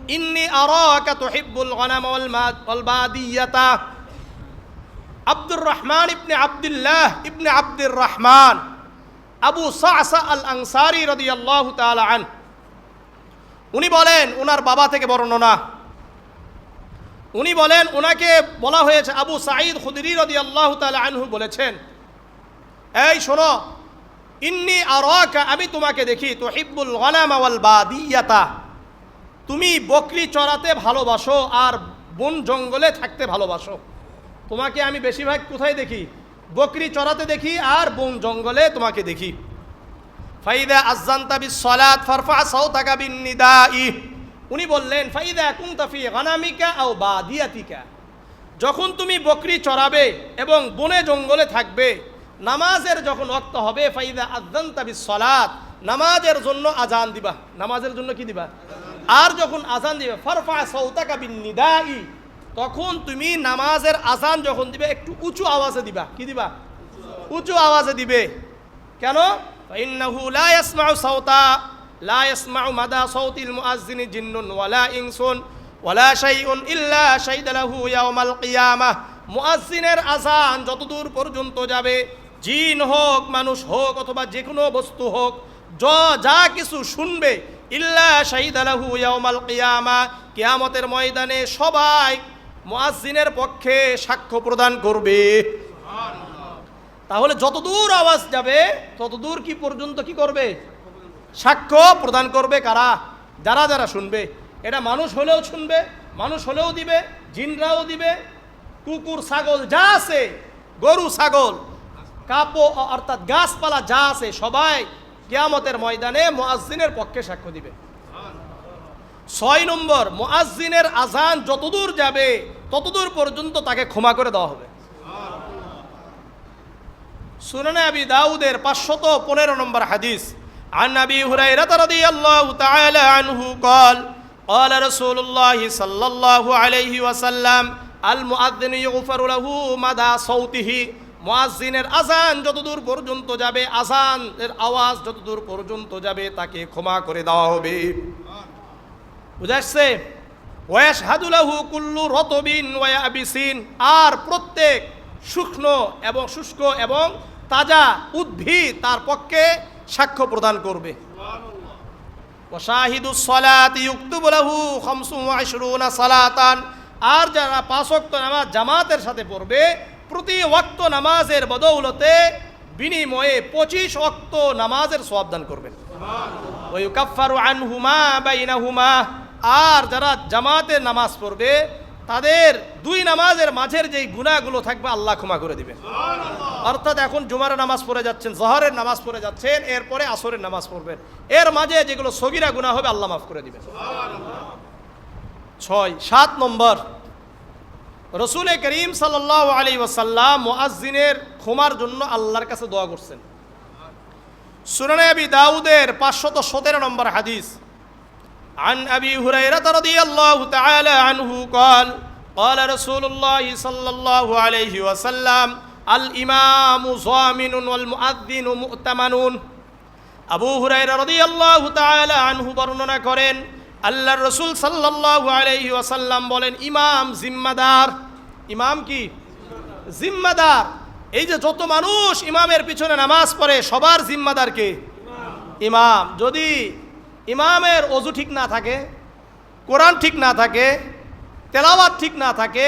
إني أراك تحب الغنم والبادية। عبد الرحمن بن عبد الله بن عبد الرحمن আবু সা'সা আল আনসারী রাদিয়াল্লাহু তাআলা আন, উনি বলেন, ওনার বাবা থেকে বর্ণনা, উনি বলেন, ওনাকে বলা হয়েছে আবু সাঈদ খুদরি রাদিয়াল্লাহু তাআলা আনহু বলেছেন, এই শোনো, ইন্নী আরাকা, আমি তোমাকে দেখি, তুহিব্বুল গনামা ওয়াল বাদিয়াতা, তুমি বকরি চড়াতে ভালোবাসো আর বন জঙ্গলে থাকতে ভালোবাসো। তোমাকে আমি বেশিরভাগ কোথায় দেখি? বকরি চড়াতে দেখি আর বন জঙ্গলে তোমাকে দেখি। ফাইদা আযানতা বিস সালাত ফারফা সাওতাকা বিন নিদাই, উনি বললেন, ফাইদা কুনতা ফি গানামিকা আও বাদিয়াতিকা, যখন তুমি বকরি চড়াবে এবং বনে জঙ্গলে থাকবে, নামাজের যখন ওয়াক্ত হবে, ফাইদা আযানতা বিস সালাত, নামাজের জন্য আজান দিবা, নামাজের জন্য কি দিবা? আর যখন আজান দিবে ফারফা সাউতাকা বিন্নিদাই, তখন তুমি নামাজের আজান যখন দিবে একটু উঁচু আওয়াজে দিবা। কি দিবা? উঁচু আওয়াজে দিবে। কেন? ইন্নাহু লা ইয়াসমাউ সাউতা লা ইয়াসমাউ মাদা সাউতিল মুআজ্জিনি জিন্নুন ওয়ালা ইনসুন ওয়ালা শাইউন ইল্লা শাহিদা লাহু ইয়াউমাল কিয়ামাহ। মুআজ্জিনের আজান যতদূর পর্যন্ত যাবে, জিন হোক, মানুষ হোক, অথবা যে কোনো বস্তু হোক, যা কিছু শুনবে, ইল্লা শাহিদা লাহু ইয়াউমাল কিয়ামাহ, কিয়ামতের ময়দানে সবাই মুআজ্জিনের পক্ষে সাক্ষ্য প্রদান করবে। তাহলে যতদূর আওয়াজ যাবে ততদূর কি পর্যন্ত কি করবে? সাক্ষ্য প্রদান করবে। কারা? যারা যারা শুনবে। এটা মানুষ হলেও শুনবে, মানুষ হলেও দিবে, জিনরাও দিবে, কুকুর ছাগল যা আছে, গরু ছাগল, কাপো অর্থাৎ গাছপালা যা আছে, সবাই কিয়ামতের ময়দানে মুআজ্জিনের পক্ষে সাক্ষ্য দিবে। 6 নম্বর, মুআজ্জিনের আজান যতদূর যাবে ততদূর পর্যন্ত তাকে ক্ষমা করে দেওয়া হবে। সুনানে আবি দাউদের 515 নম্বর হাদিস, عن أبي هريرة رضي الله تعالى عنه قال قال رسول الله صلى الله عليه وسلم المؤذن يغفر له مدى صوته। মুয়াজ্জিনের আজান যতদূর পর্যন্ত যাবে, আজানের আওয়াজ যতদূর পর্যন্ত যাবে, তাকে ক্ষমা করে দেওয়া হবে। বুঝাচ্ছে? ওয়াশহাদু লাহু কুল্লু রতবিন ওয়া ইয়াবিসিন, আর প্রত্যেক শুকনো এবং শুষ্ক এবং তাজা উদ্ভিদ তার পক্ষে সাক্ষ্য প্রদান করবে। ওয়াশাহিদুস সালাতি ইউকতুবু লাহু 25 সালাতান, আর যারা 5 ওয়াক্ত নামাজ জামাতের সাথে পড়বে, প্রতি ওয়াক্ত নামাজের বদৌলতে বিনিময়ে 25 ওয়াক্ত নামাজের সওয়াব দান করবেন। ওয়া ইউকাফফারু আনহুমা বাইনাহুমা, আর যারা জামাতে নামাজ পড়বে তাদের 2 নামাজের মাঝের যেই গুনাহগুলো থাকবে আল্লাহ ক্ষমা করে দিবেন। অর্থাৎ এখন জুমার নামাজ পড়ে যাচ্ছেন, জোহরের নামাজ পড়ে যাচ্ছেন, এরপরে আসরের নামাজ পড়বেন, এর মাঝে যেগুলো সগীরা গুনাহ হবে আল্লাহ মাফ করে দিবেন। 7 নম্বর, রাসূল করিম সাল্লাল্লাহু আলাইহি ওয়াসাল্লাম মুআজ্জিনের ক্ষমার জন্য আল্লাহর কাছে দোয়া করছেন। সুনানে আবি দাউদের 517 নম্বর হাদিস, عن أبي هريرة رضي الله تعالى عنه قال قال رسول الله صلى الله عليه وسلم الإمام ضامن والمؤذن مؤتمن। আবু হুরায়রা রাদিয়াল্লাহু তাআলা আনহু বর্ণনা করেন, আল্লাহর রাসূল সাল্লাল্লাহু আলাইহি ওয়াসাল্লাম বলেন, ইমাম জিম্মাদার। ইমাম কি? জিম্মাদার। এই যে যত মানুষ ইমামের পিছনে নামাজ পড়ে সবার জিম্মাদার কে? ইমাম। যদি ইমামের ওযু ঠিক না থাকে, কোরআন ঠিক না থাকে, তেলাওয়াত ঠিক না থাকে,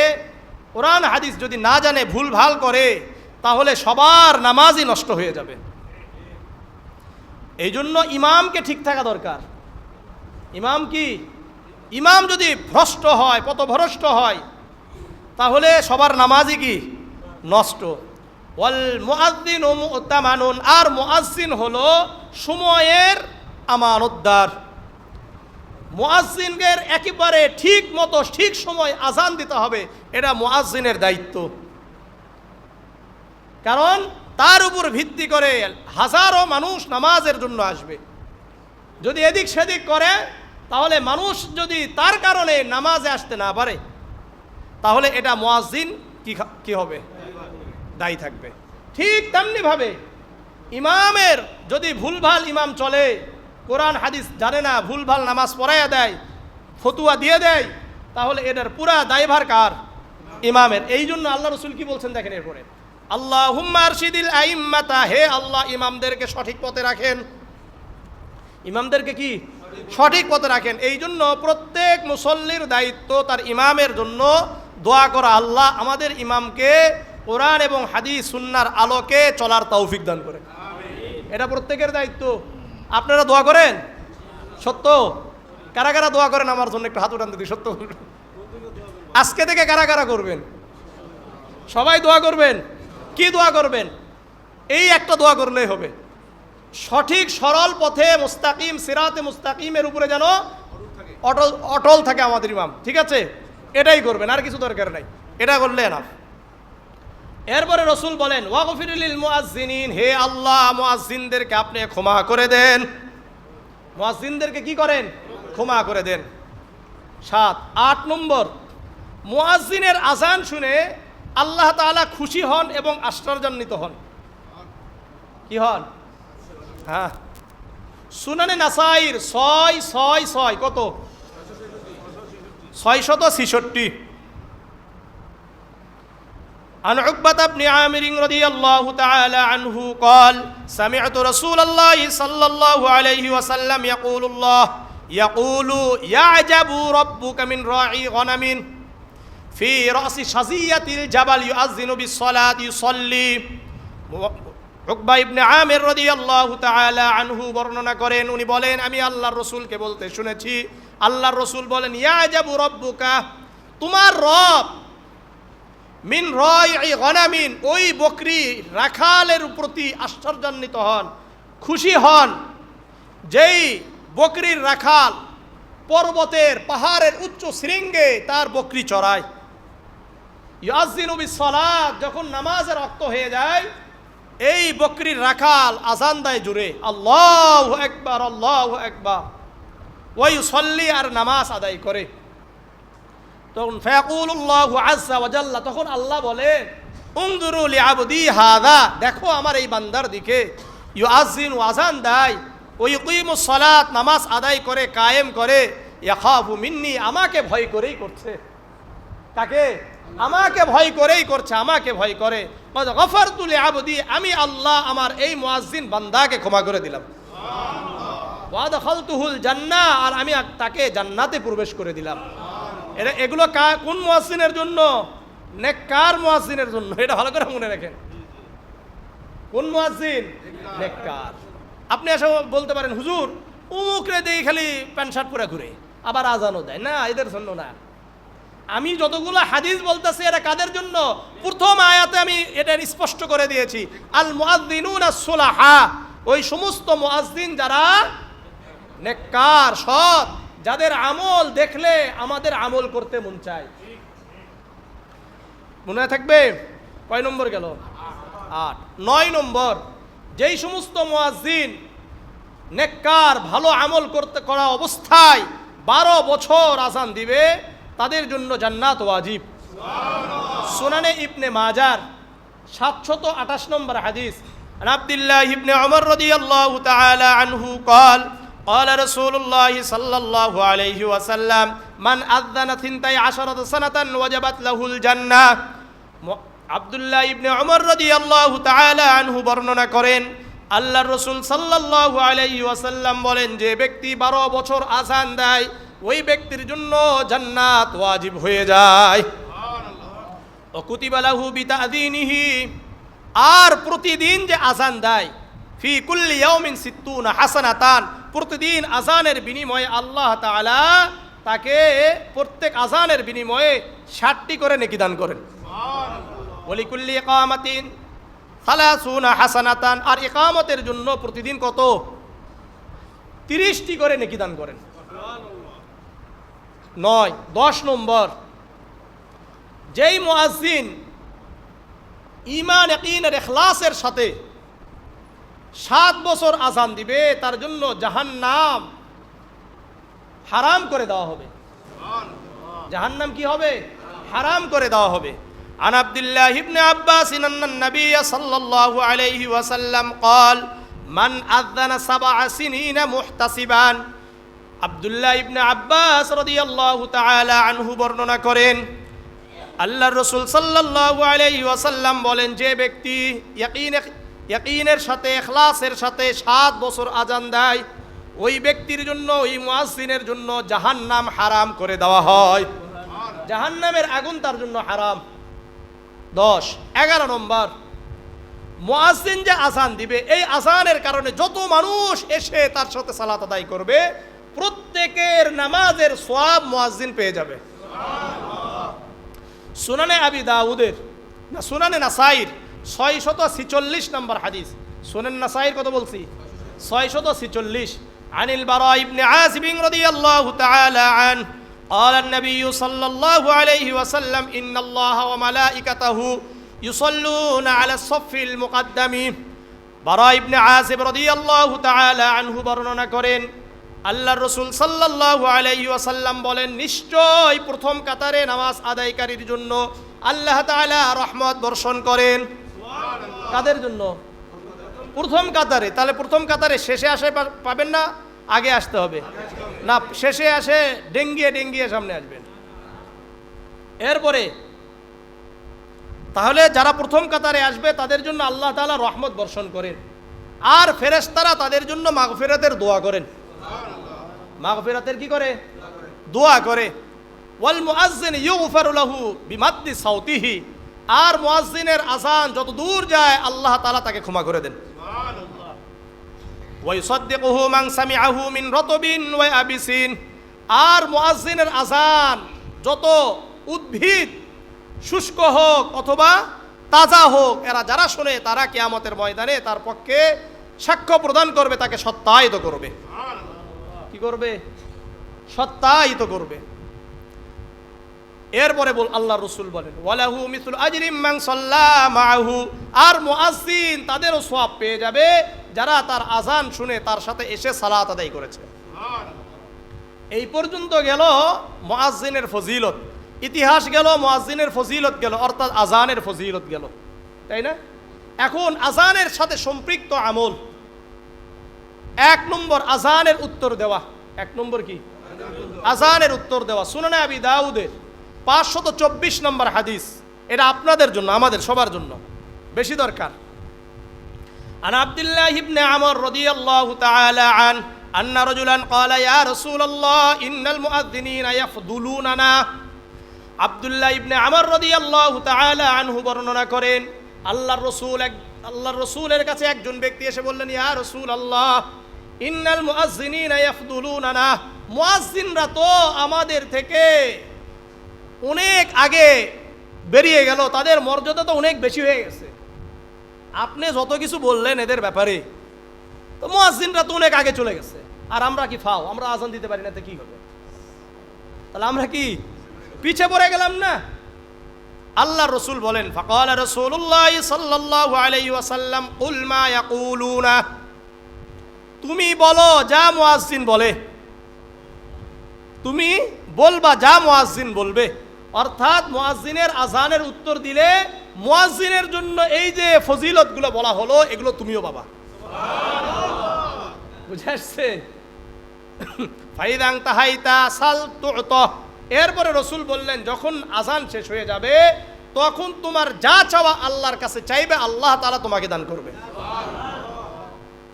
কোরআন হাদিস যদি না জানে, ভুল ভাল করে, তাহলে সবার নামাজই নষ্ট হয়ে যাবে। এই জন্য ইমামকে ঠিক থাকা দরকার। ইমাম কি? ইমাম যদি ভ্রষ্ট হয়, পথভ্রষ্ট হয়, তাহলে সবার নামাজই কি? নষ্ট। ওয়াল মুআজ্জিনু মু'তামানুন, আর মুআজ্জিন হলো সময়ের আমানতদার। মুআজ্জিনের একেবারে ঠিক মতো ঠিক সময় আজান দিতে হবে, এটা মুআজ্জিনের দায়িত্ব। কারণ তার উপর ভিত্তি করে হাজারো মানুষ নামাজের জন্য আসবে। যদি এদিক সেদিক করে, তাহলে মানুষ যদি তার কারণে নামাজে আসতে না পারে, তাহলে এটা মুআজ্জিন কি হবে? দায়ী থাকবে। ঠিক তেমনিভাবে ইমামের যদি ভুলভাল ইমাম চলে, কোরআন হাদিস জানে না, ভুলভাল নামাজ পড়াইয়া দেয়, ফতুয়া দিয়ে দেয়, তাহলে এটার পুরা দায়ভার কার? ইমামের। এই জন্য আল্লাহ রাসূল কি বলছেন দেখেন এরপরে, আল্লাহুম্মা আরশিদিল আইম্মাতা, হে আল্লাহ ইমামদেরকে সঠিক পথে রাখেন। ইমামদেরকে কি? সঠিক পথে রাখেন। এই জন্য প্রত্যেক মুসল্লির দায়িত্ব তার ইমামের জন্য দোয়া করা, আল্লাহ আমাদের ইমামকে কোরআন এবং হাদিস সুন্নাহর আলোকে চলার তৌফিক দান করে। এটা প্রত্যেকের দায়িত্ব। আপনারা দোয়া করেন? সত্য? কারা কারা দোয়া করেন আমার জন্য? একটু হাত উঠান দিদি। সত্য আজকে থেকে কারা কারা করবেন? সবাই দোয়া করবেন। কি দোয়া করবেন? এই একটা দোয়া করলেই হবে, সঠিক সরল পথে মুস্তাকিম, সিরাতে মুস্তাকিমের উপরে যেন অটল থাকে আমাদের ইমাম। ঠিক আছে? এটাই করবেন, আর কিছু দরকার নাই, এটা করলে না। এরপরে রাসূল বলেন, ওয়াগফির লিল মুআজ্জিনিন, হে আল্লাহ মুআজ্জিনদেরকে আপনি ক্ষমা করে দেন। মুয়াজ্জিনদেরকে কি করেন? ক্ষমা করে দেন। 7 8 নম্বর, মুয়াজ্জিনের আজান শুনে আল্লাহ তাআলা খুশি হন এবং আশ্চর্যান্বিত হন। কি হন? হ্যাঁ, সুনানে নাসাইর 666 কত? 666। عن عقبة بن عامر رضي الله تعالى عنه قال سمعت رسول الله صلى الله عليه وسلم يقول يعجب ربك من راعي غنم في رأس شظية الجبل يؤذن بالصلاة يصلي। উকবা ইবনে আমির রাদিয়াল্লাহু তাআলা আনহু বর্ণনা করেন, উনি বলেন আমি আল্লাহর রাসূলকে বলতে শুনেছি, আল্লাহর রাসূল বলেন ইয়াজাবু রাব্বুকা, তোমার রব মিন রাই গনামিন, ওই বকরি রাখালের প্রতি আশ্চর্যান্বিত হন, খুশি হন, যেই বকরির রাখাল পর্বতের পাহাড়ের উচ্চ শৃঙ্গে তার বকরি চড়ায়। ইউআযযিনু বিসসালাত, যখন নামাজের ওয়াক্ত হয়ে যায় এই বকরির রাখাল আজান দেয় জুড়ে, আল্লাহু আকবার আল্লাহু আকবার, ওয়া ইউসাল্লি, আর নামাজ আদায় করে। তখন ফায়াকুলুল্লাহু আযজা ওয়া জাল্লা, তখন আল্লাহ বলেন উনজুরু লিআবদি হাযা, দেখো আমার এই বান্দার দিকে, ইউআযযিনু, আজান দেয়, ওয়া ইউকিমুস সালাত, নামাজ আদায় করে কায়েম করে, ইয়াখাফু মিন্নি, আমাকে ভয় করেই করছে। কাকে? আমাকে ভয় করেই করছে, আমাকে ভয় করে। গফারতু লিআবদি, আমি আল্লাহ আমার এই মুয়াজ্জিন বান্দাকে ক্ষমা করে দিলাম। ওয়া দাখালতুহুল জান্নাহ, আর আমি তাকে জান্নাতে প্রবেশ করে দিলাম। এগুলো কোন মুয়াজ্জিনের জন্য? নেককার মুয়াজ্জিনের জন্য। এটা ভালো করে মনে রাখেন। কোন মুয়াজ্জিন? নেককার। আপনি এসে বলতে পারেন হুজুর উমুকরে দেই খালি প্যান্ট শার্ট পরে ঘুরে, আবার আজানও দেয় না, এদের জন্য না। আমি যতগুলো হাদিস বলতেছি এটা কাদের জন্য? প্রথম আয়াতে আমি এটা স্পষ্ট করে দিয়েছি, আল মুআযযিনুনা সুলাহা, ওই সমস্ত মুয়াজ্জিন যারা নেককার সৎ, যাদের আমল দেখলে আমাদের আমল করতে মন চায়। মনে থাকবে? কয় নম্বর গেল? 8। 9 নম্বর, যেই সমস্ত মুয়াজ্জিন নেককার ভালো আমল করা অবস্থায় 12 বছর আজান দিবে তাদের জন্য জান্নাত ওয়াজিব। সুনানে ইবনে মাজার 728 নম্বর হাদিস, আন আব্দুল্লাহ ইবনে উমর রাদিয়াল্লাহু তাআলা আনহু قال قال رسول الله صلى الله عليه وسلم من أذن 12 سنة وجبت له الجنة। আব্দুল্লাহ ইবনে উমর রাদিয়াল্লাহু তাআলা আনহু বর্ণনা করেন, আল্লাহর রাসূল সাল্লাল্লাহু আলাইহি ওয়াসাল্লাম বলেন, যে ব্যক্তি 12 বছর আযান দেয় ওই ব্যক্তির জন্য জান্নাত ওয়াজিব হয়ে যায়। ও কুতিবা লাহু বিতাযিনিহি, আর প্রতিদিন যে আযান দেয়, ফি কুল্লি ইয়াউমিন 60 হাসানাতান, প্রতিদিন আযানের বিনিময়ে আল্লাহ তাআলা তাকে প্রত্যেক আযানের বিনিময়ে 60টি করে নেকি দান করেন। ওয়ালি কুল্লি ইকামাতিন 30 হাসানাতান, আর ইকামতের জন্য প্রতিদিন কত? 30টি করে নেকি দান করেন। 9। 10 নম্বর, যেই মুয়াজ্জিন ঈমান ইয়াকিন আর ইখলাসের সাথে 7 বছর আযান দিবে তার জন্য জাহান্নাম হারাম করে দেওয়া হবে। জাহান্নাম কি হবে? হারাম করে দেওয়া হবে। আন আব্দুল্লাহ ইবনে আব্বাস আন্নান নবী সাল্লাল্লাহু আলাইহি ওয়াসাল্লাম قال মান আযানা 7 সিনিনা মুহতাসিবান। আব্দুল্লাহ ইবনে আব্বাস রাদিয়াল্লাহু তাআলা আনহু বর্ণনা করেন, আল্লাহর রাসূল সাল্লাল্লাহু আলাইহি ওয়াসাল্লাম বলেন, যে ব্যক্তি ইয়াকিনের সাথে ইখলাসের সাথে 7 বছর আযান দেয় ওই ব্যক্তির জন্য, ওই মুয়াজ্জিনের জন্য জাহান্নাম হারাম করে দেওয়া হয়। জাহান্নামের আগুন তার জন্য হারাম। 10। 11 নম্বর, মুয়াজ্জিন যে আযান দিবে এই আযানের কারণে যত মানুষ এসে তার সাথে সালাত আদায় করবে প্রত্যেকের নামাজের সওয়াব মুয়াজ্জিন পেয়ে যাবে। সুনানে আবি দাউদের না সুনানে নাসাইর 646 নম্বর হাদিস। সুনান নাসাইর কত বলছি? 646। আনিল বারা ইবনে আযিব রাদিয়াল্লাহু তাআলা আন قال النبي صلى الله عليه وسلم إن الله وملائكته يصلون على الصف المقدم। বারা ইবনে আযিব রাদিয়াল্লাহু তাআলা আনহু বর্ণনা করেন, আল্লাহর রাসূল সাল্লাল্লাহু আলাইহি ওয়াসাল্লাম বলেন, নিশ্চয় প্রথম কাতারে নামাজ আদায়কারীর জন্য আল্লাহ তাআলা রহমত বর্ষণ করেন। কাদের জন্য? প্রথম কাতারে। তাহলে প্রথম কাতারে শেষে আসে পাবেন না, আগে আসতে হবে না? শেষে আসে ডেঙ্গিয়ে ডেঙ্গিয়ে সামনে আসবেন। এরপরে তাহলে যারা প্রথম কাতারে আসবে তাদের জন্য আল্লাহ তাআলা রহমত বর্ষণ করেন, আর ফেরেশতারা তাদের জন্য মাগফিরাতের দোয়া করেন। মাগফিরাতের কি করে? দোয়া করে। ওয়াল মুআজ্জিন ইউগফারু লাহু বিমাদ্দি সাউতিহি, আর মুআজ্জিনের আযান যত দূর যায় আল্লাহ তাআলা তাকে ক্ষমা করে দেন। সুবহানাল্লাহ। ওয়া ইউসাদ্দিকুহু মান সামিআহু মিন রাতবিন ওয়া আবিসিন, আর মুআজ্জিনের আযান যত উদ্ভিদ শুষ্ক হোক অথবা তাজা হোক, এরা যারা শুনে তারা কিয়ামতের ময়দানে তার পক্ষে সাক্ষ্য প্রদান করবে, তাকে সত্যায়িত করবে। কি করবে? সত্যায়িত করবে। এরপরে আল্লাহর রাসূল বলেন, ওয়ালাহু মিসলু আজরি মান সাল্লা মাআহু, আর মুআজ্জিন তাদেরও সওয়াব পেয়ে যাবে যারা তার আযান শুনে তার সাথে এসে সালাত আদায় করেছে। এই পর্যন্ত গেল মুআজ্জিনের ফজিলত, ইতিহাস গেল, মুআজ্জিনের ফজিলত গেল, অর্থাৎ আযানের ফজিলত গেল, তাই না? এখন আযানের সাথে সম্পৃক্ত আমল, এক নম্বর আযানের উত্তর দেওয়া। এক নম্বর কি? আযানের উত্তর দেওয়া। সুনানে আবি দাউদের 524 নম্বর হাদিস। এটা আপনাদের জন্য, আমাদের সবার জন্য বেশি দরকার। আন আব্দুল্লাহ ইবনে আমর রাদিয়াল্লাহু তাআলা আন আন্না রাজুলান ক্বালা ইয়া রাসূলুল্লাহ ইন্নাল মুআযযিনিনা ইয়াফদুলুনানা। আব্দুল্লাহ ইবনে আমর রাদিয়াল্লাহু তাআলা আনহু বর্ণনা করেন, আল্লাহর রাসূলের কাছে একজন ব্যক্তি এসে বললেন, ইয়া রাসূলুল্লাহ ইন্নাল মুআযযিনিনা ইয়াফদুলুনানা, মুআযযিনরা তো আমাদের থেকে অনেক আগে বেরিয়ে গেল, তাদের মর্যাদা তো অনেক বেশি হয়ে গেছে। আপনি যত কিছু বললেন এদের ব্যাপারে, তো মুআযযিনরা তো অনেক আগে চলে গেছে, আর আমরা কি ফাও, আমরা আযান দিতে পারি না, তো কি হবে? তাহলে আমরা কি পিছে পড়ে গেলাম না? আল্লাহর রাসূল বলেন, ফাকালা রাসূলুল্লাহ সাল্লাল্লাহু আলাইহি ওয়াসাল্লাম কুল মা ইয়াকুলুনা, তুমি বলো যা মুআযযিন বলে, তুমি বলবা যা মুআযযিন বলবে। অর্থাৎ মুআযযিনের আযানের উত্তর দিলে মুআযযিনের জন্য এই যে ফজিলতগুলো বলা হলো এগুলো তুমিও পাবা। সুবহানাল্লাহ। বুঝে আসছে? ফাইদাং তাহাইতা সাল তুতা, এরপরে রাসূল বললেন, যখন আযান শেষ হয়ে যাবে তখন তোমার যা চাওয়া আল্লাহর কাছে চাইবে, আল্লাহ তাআলা তোমাকে দান করবে।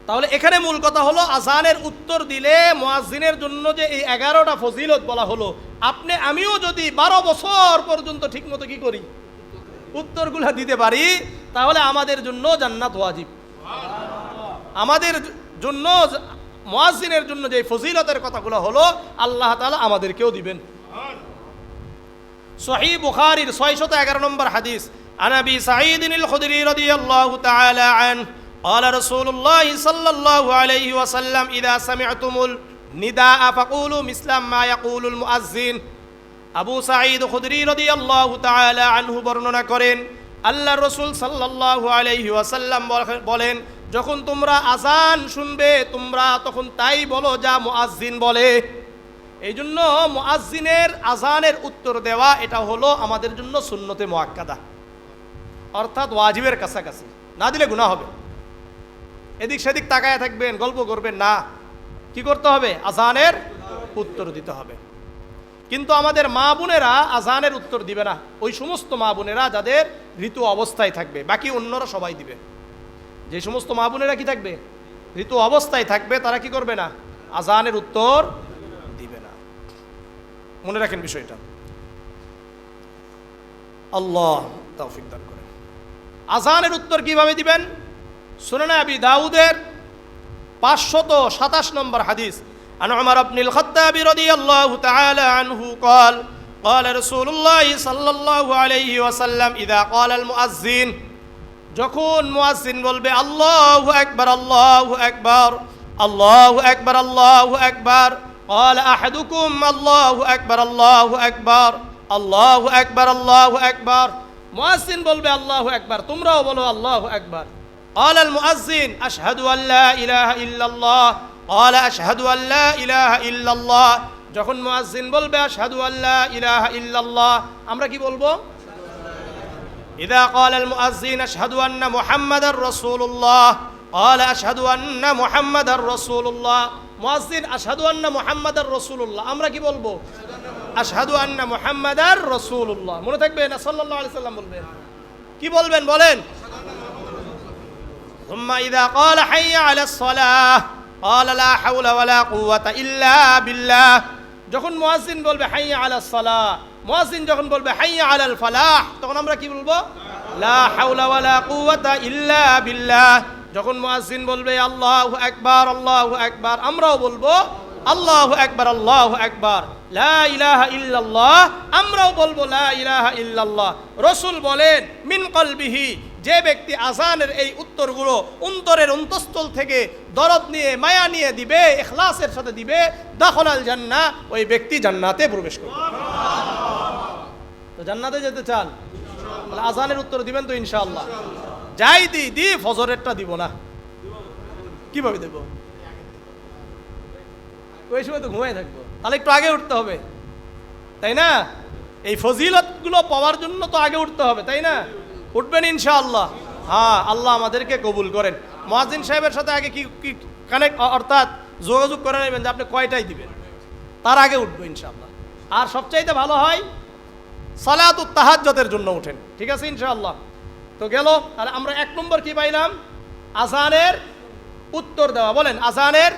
তাহলে এখানে মূল কথা হলো, আযানের উত্তর দিলে মুআযযিনের জন্য যে এই 11টা ফজিলত বলা হলো, আপনি আমিও যদি 12 বছর পর্যন্ত ঠিকমতো কি করি, উত্তরগুলো দিতে পারি, তাহলে আমাদের জন্য জান্নাত ওয়াজিব। আমাদের জন্য, মুআযযিনের জন্য যে ফজিলতের কথাগুলো হলো আল্লাহ তাআলা আমাদেরকেও দিবেন। সহিহ বুখারীর 611 নম্বর হাদিস, আন আবি সাঈদিল খুদরি রাদিয়াল্লাহু তাআলা আন قال رسول الله صلى الله عليه وسلم إذا سمعتم النداء فقولوا مثل ما يقول المؤذن। আবু সাঈদ খুদরি রাদিয়াল্লাহু তাআলা আনহু বর্ণনা করেন, আল্লাহর রাসূল সাল্লাল্লাহু আলাইহি ওয়াসাল্লাম বলেন, যখন তোমরা আযান শুনবে তোমরা তখন তাই বলো যা মুআযযিন বলে। এই জন্য মুআযযিনের আযানের উত্তর দেওয়া এটা হলো আমাদের জন্য সুন্নতে মুআক্কাদা, অর্থাৎ ওয়াজিবের কাছাকাছি। না দিলে গুনাহ হবে। এদিক সেদিক তাকায় থাকবেন, গল্প করবেন না, কি করতে হবে? আযানের উত্তর দিতে হবে। কিন্তু আমাদের মা বোনেরা আযানের উত্তর দিবে না, ওই সমস্ত মা বোনেরা যাদের ঋতু অবস্থায় থাকবে, বাকি অন্যরা সবাই দিবে। যে সমস্ত মা বোনেরা কি থাকবে, ঋতু অবস্থায় থাকবে, তারা কি করবে না? আযানের উত্তর দিবে না। মনে রাখেন বিষয়টা। আল্লাহ তৌফিক দান করেন। আযানের উত্তর কিভাবে দিবেন? সুনানে আবি দাউদের 527 নম্বর হাদিস, আন উমর ইবনুল খাত্তাব রাদিয়াল্লাহু তাআলা আনহু قال قال رسول الله صلى الله عليه وسلم اذا قال المؤذن, যখন মুয়াজ্জিন বলবে আল্লাহু আকবার আল্লাহু আকবার আল্লাহু আকবার আল্লাহু আকবার, قال احدكم আল্লাহু আকবার আল্লাহু আকবার আল্লাহু আকবার আল্লাহু আকবার, মুয়াজ্জিন বলবে আল্লাহু আকবার, তোমরাও বলো আল্লাহু আকবার। قال المؤذن أشهد أن لا إله إلا الله ক্বালা আশহাদু আল্লা ইলাহা ইল্লাল্লাহ, যখন মুয়াজ্জিন বলবে আশহাদু আল্লা ইলাহা ইল্লাল্লাহ, আমরা কি বলবো? ইযা ক্বালাল মুয়াজ্জিন আশহাদু আন্না মুহাম্মাদার রাসূলুল্লাহ ক্বালা আশহাদু আন্না মুহাম্মাদার রাসূলুল্লাহ, মুয়াজ্জিন আশহাদু আন্না মুহাম্মাদার রাসূলুল্লাহ, আমরা কি বলবো? আশহাদু আন্না মুহাম্মাদার রাসূলুল্লাহ। মনে থাকবে না সাল্লাল্লাহু আলাইহি সাল্লাম বলবেন। কি বলবেন বলেন? ثم إذا قال حي على الصلاة قال لا حول ولا قوة إلا بالله, যখন মুয়াজ্জিন বলবে হাইয়া আলাস সালাহ, মুয়াজ্জিন যখন বলবে হাইয়া আলাল ফালাহ, তখন আমরা কি বলবো? লা হাওলা ওয়ালা কুওয়াতা ইল্লা বিল্লাহ। যখন মুয়াজ্জিন বলবে আল্লাহু আকবার আল্লাহু আকবার, আমরাও বলবো আল্লাহু আকবার আল্লাহু আকবার। লা ইলাহা ইল্লাল্লাহ, আমরাও বলবো লা ইলাহা ইল্লাল্লাহ। রাসূল বলেন মিন কলবিহি, যে ব্যক্তি আযানের এই উত্তরগুলো অন্তরের অন্তঃস্থল থেকে দরদ নিয়ে মায়া নিয়ে দিবে, ইখলাসের সাথে দিবে, দাখালাল জান্নাহ, ওই ব্যক্তি জান্নাতে প্রবেশ করবে। তো জান্নাতে যেতে চান তাহলে আযানের উত্তর দিবেন তো ইনশাআল্লাহ। যাই দি ফজরেরটা দিব না, কিভাবে দেব? ওই সময় তো ঘুমাই থাকবো, তাহলে একটু আগে উঠতে হবে, তাই না? এই ফজিলতগুলো পাওয়ার জন্য তো আগে উঠতে হবে, তাই না? উঠবেন ইনশাআল্লাহ। হ্যাঁ, আল্লাহ আমাদেরকে কবুল করেন। মুয়াজ্জিন সাহেবের সাথে আগে কি কানেক্ট, অর্থাৎ যোগাযোগ করে নেবেন যে আপনি কয়টায় দিবেন, তার আগে উঠবো ইনশাআল্লাহ। আর সবচাইতে ভালো হয় সালাতুত তাহাজ্জুদের জন্য উঠেন, ঠিক আছে ইনশাআল্লাহ। তো গেল। আর আমরা 1 নম্বর কি পাইলাম? আযানের উত্তর দেওয়া। বলেন, আযানের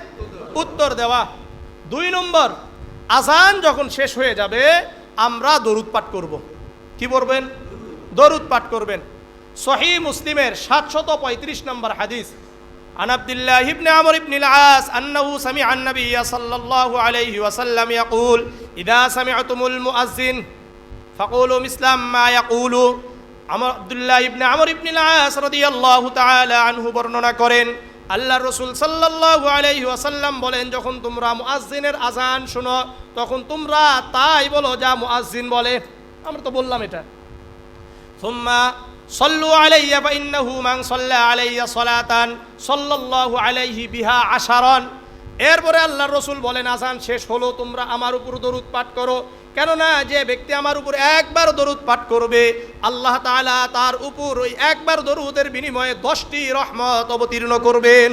উত্তর দেওয়া। 2 নম্বর, আযান যখন শেষ হয়ে যাবে আমরা দরুদ পাঠ করব। কি পড়বেন? দরুদ পাঠ করবেন। সহিহ মুসলিমের 735 নম্বর হাদিস, আন আব্দুল্লাহ ইবনে আমর ইবনে আল-আস আন্নাহু সামিআ আন-নবিয়্য সাল্লাল্লাহু আলাইহি ওয়াসাল্লাম ইয়াকুল ইযা সামি'তুমুল মুআজ্জিন ফাকুলু মিসলা মা ইয়াকুলু। আব্দুল্লাহ ইবনে আমর ইবনে আল-আস রাদিয়াল্লাহু তাআলা আনহু বর্ণনা করেন, আল্লাহর রাসূল সাল্লাল্লাহু আলাইহি ওয়াসাল্লাম বলেন, যখন তোমরা মুআজ্জিনের আযান শোনো তখন তোমরা তাই বলো যা মুআজ্জিন বলে। আমরা তো বললাম এটা। সুম্মা সাল্লু আলাইয়া ফাইন্নাহু মান সাল্লা আলাইয়া সালাতান সাল্লাল্লাহু আলাইহি বিহা আশারান। এরপরে আল্লাহর রাসূল বলেন, আযান শেষ হলো তোমরা আমার উপর দরুদ পাঠ করো, কেননা যে ব্যক্তি আমার উপর একবার দরুদ পাঠ করবে আল্লাহ তাআলা তার উপর ওই একবার দরুদের বিনিময়ে 10টি রহমত অবতীর্ণ করবেন।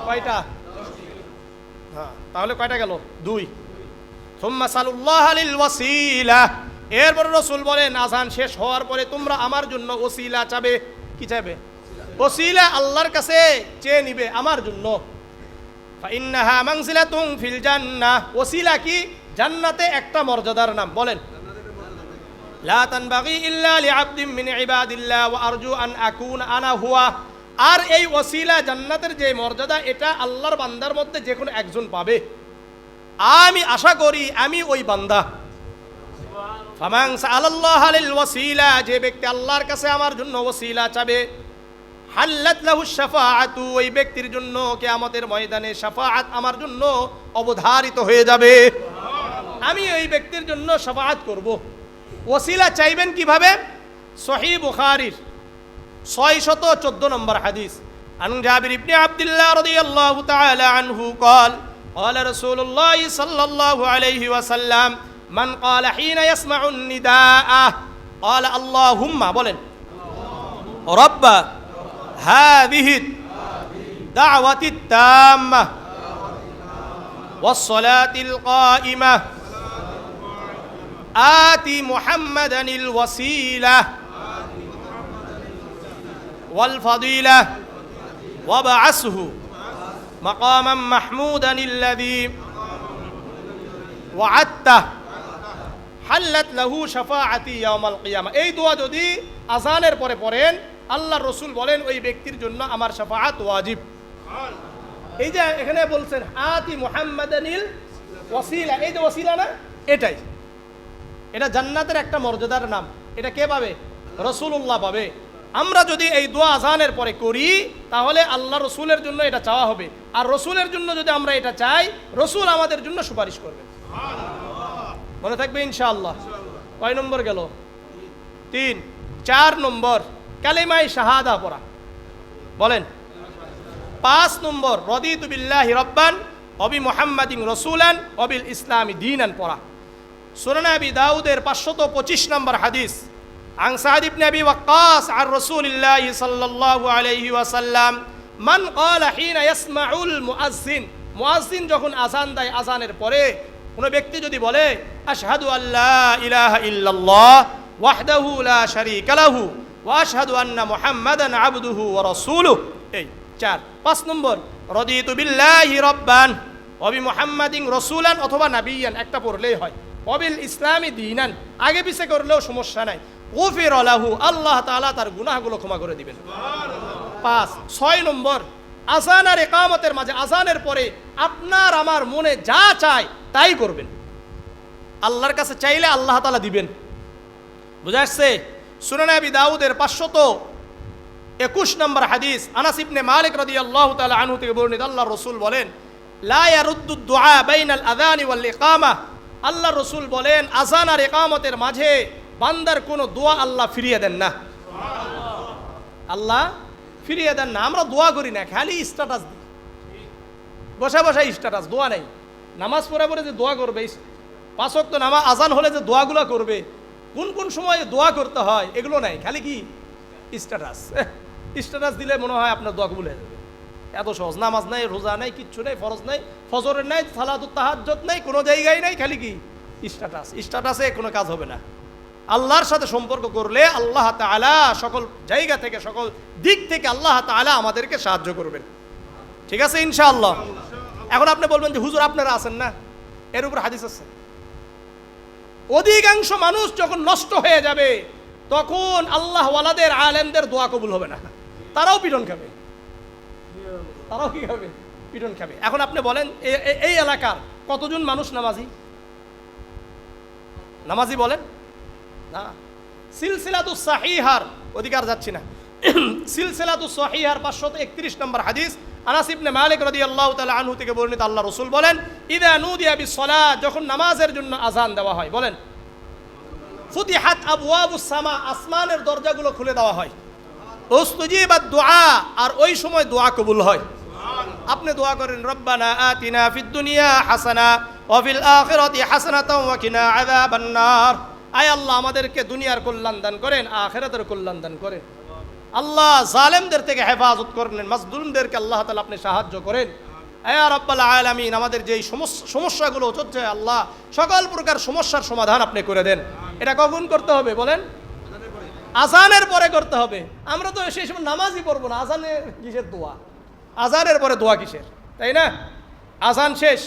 কয়টা? হ্যাঁ, তাহলে কয়টা গেল? 2। সুম্মা সাল্লাল্লাহু আলাইহিল ওয়াসিলা। এরপর রাসূল বলেন, আযান শেষ হওয়ার পরে তোমরা আমার জন্য ওসিলা চাবে। কি চাবে? ওসিলা আল্লাহর কাছে চেয়ে নিবে আমার জন্য। ফাইন্নাহা মানজিলাতুন ফিল জান্নাহ। ওসিলা কি? জান্নাতে একটা মর্যাদার নাম। বলেন, লা তানবাগি ইল্লা লিআবদিন মিন ইবাদিল্লাহ ওয়া আরজু আন আকুন আনা হুয়া। আর এই ওসিলা জান্নাতের যে মর্যাদা, এটা আল্লাহর বান্দার মধ্যে যে কোনো একজন পাবে, আমি আশা করি আমি ওই বান্দা। ফামান সাআলাল্লাহ আলিল ওয়াসিলা, যে ব্যক্তি আল্লাহর কাছে আমার জন্য ওসিলা চাবে, হাল্লাত লাহু শাফাআতু, ওই ব্যক্তির জন্য কিয়ামতের ময়দানে শাফাআত আমার জন্য অবধারিত হয়ে যাবে। আমি ওই ব্যক্তির জন্য শাফাআত করব। ওসিলা চাইবেন কিভাবে? সহিহ বুখারীর 614 নম্বর হাদিস, আন জাবির ইবনে আব্দুল্লাহ রাদিয়াল্লাহু তাআলা আনহু قال قال رسول الله صلى الله عليه وسلم من قال حين يسمع النداء قال اللهم বলেন رب هذه الدعوة التامة والصلاة القائمة آتي محمدا الوسيلة والفضيلة وابعثه مقاما محمودا الذي وعدته حلت له شفاعتي يوم القيامة। এই দোয়া যদি আযানের পরে পড়েন, আল্লাহর রাসূল বলেন ওই ব্যক্তির জন্য আমার শাফাআত ওয়াজিব। এই যে এখানে বলছেন আতি মুহাম্মাদানিল ওয়াসিলা, এই যে ওয়াসিলা না, এটাই, এটা জান্নাতের একটা মর্যাদার নাম। এটা কে পাবে? রাসূলুল্লাহ পাবে। আমরা যদি এই দোয়া আযানের পরে করি তাহলে আল্লাহ রসুলের জন্য এটা চাওয়া হবে, আর রসুলের জন্য যদি আমরা এটা চাই রসুল আমাদের জন্য সুপারিশ করবে। মনে থাকবে ইনশাআল্লাহ। কয় নম্বর গেল? 3। 4 নম্বর কালেমায়ে শাহাদা পড়া। বলেন, 5 নম্বর রদিতু বিল্লাহি রব্বান অবি মুহাম্মাদিন রাসূলান অবিল ইসলামি দীনান পড়া। সুনান আবি দাউদের 525 নম্বর হাদিস, আন সাদ ইবনে আবি ওয়াক্কাস আর রাসূলিল্লাহ সাল্লাল্লাহু আলাইহি ওয়াসাল্লাম মান ক্বালা হিনা ইয়াসমাউল মুআজ্জিন, মুআজ্জিন যখন আযান দেয় আযানের পরে কোনো ব্যক্তি যদি বলে আশহাদু আল্লা ইলাহা ইল্লাল্লাহ ওয়াহদাহু লা শারীকা লাহু ওয়া আশহাদু আন্না মুহাম্মাদান আবদুহু ওয়া রাসূলুহু, এই 5 নম্বর রদিতু বিল্লাহি রব্বান ওয়া বি মুহাম্মাদিন রাসূলান অথবা নাবিয়ান, একটা পড়লেই হয়, ওয়াবিল ইসলামি দীনান, আগে পিছে করলেও সমস্যা নাই, গুফিরা লাহু, আল্লাহ তাআলা তার গুনাহগুলো ক্ষমা করে দিবেন। 6 নম্বর আযান আর ইকামতের মাঝে, আযানের পরে আপনার আমার মনে যা চায় তাই করবেন, আল্লাহর কাছে চাইলে আল্লাহ তাআলা দিবেন। বুঝা আসছে? সুনান আবি দাউদের 521 নম্বর হাদিস, আনাস ইবনে মালিক রাদিয়াল্লাহু তাআলা আনহু থেকে বর্ণিত, আল্লাহর রাসূল বলেন লা ইয়ারুদ্দু দুআ বাইনাল আযানি ওয়াল ইকামা, আল্লাহর রাসূল বলেন আযান আর ইকামতের মাঝে বান্দার কোনো দোয়া আল্লাহ ফিরিয়ে দেন না, আল্লাহ ফিরিয়ে দেন না। আমরা দোয়া করি না, খালি স্ট্যাটাস দিই, বসে বসে স্ট্যাটাস, দোয়া নেই। নামাজ পড়ে পড়ে যে দোয়া করবে, 5 ওয়াক্ত নামাজ আযান হলে যে দোয়াগুলো করবে, কোন কোন সময়ে দোয়া করতে হয় এগুলো নাই, খালি কি স্ট্যাটাস। স্ট্যাটাস দিলে মনে হয় আপনার দোয়া কবুল হয়ে যাবে, এত সহজ। নামাজ নাই, রোজা নাই, কিচ্ছু নেই, ফরজ নাই, ফজরের নাই, সালাতুত তাহাজ্জুদ নাই, কোনো জায়গায় নাই, খালি কি স্ট্যাটাস। স্ট্যাটাসে কোনো কাজ হবে না। আল্লাহর সাথে সম্পর্ক করলে আল্লাহ তাআলা সকল জায়গা থেকে, সকল দিক থেকে আল্লাহ তাআলা আমাদেরকে সাহায্য করবেন। ঠিক আছে ইনশাআল্লাহ। এখন আপনি বলবেন যে হুজুর আপনারা আছেন না, এর উপর হাদিস আছে। অধিকাংশ মানুষ যখন নষ্ট হয়ে যাবে তখন আল্লাহ ওয়ালাদের আলেমদের দোয়া কবুল হবে না, তারাও পিটন খাবে, তারাও কি খাবে? পিটন খাবে। এখন আপনি বলেন এই এলাকার কতজন মানুষ নামাজি? নামাজি বলেন না। সিলসিলাতুস সাহিহার অধিকার যাচ্ছি না, সিলসিলাতুস সাহিহার 531 নম্বর হাদিস, আনাস ইবনে মালিক রাদিয়াল্লাহু তাআলা আনহু থেকে বর্ণিত, আল্লাহ রাসূল বলেন ইযা নুদিয়া বিস-সালাত, যখন নামাজের জন্য আযান দেওয়া হয়, বলেন ফুতিহাত আবওয়াবুস সামা, আসমানের দরজাগুলো খুলে দেওয়া হয়, উস্তুজিবাদ দুআ, আর ওই সময় দোয়া কবুল হয়। আপনি দোয়া করেন রব্বানা আতিনা ফিদ দুনিয়া হাসানা ওয়া ফিল আখিরাতি হাসানাতাও ওয়া কিনা আযাবান নার, আয় আল্লাহ আমাদেরকে দুনিয়ার কল্যাণ দান করেন, আখিরাতের কল্যাণ দান করেন। আল্লাহ জালেমদের থেকে হেফাজত করেন, মাজলুমদেরকে আল্লাহ তাআলা আপনি সাহায্য করেন। ইয়া রাব্বাল আলামিন, আমাদের যেই সমস্যাগুলো হচ্ছে আল্লাহ সকল প্রকার সমস্যার সমাধান আপনি করে দেন। এটা কখন করতে হবে বলেন? আযানের পরে করতে হবে। আমরা তো সেই সময় নামাজই পড়বো না, আযানের কিসের দোয়া? আযানের পরে দোয়া কিসের, তাই না? আযান শেষ,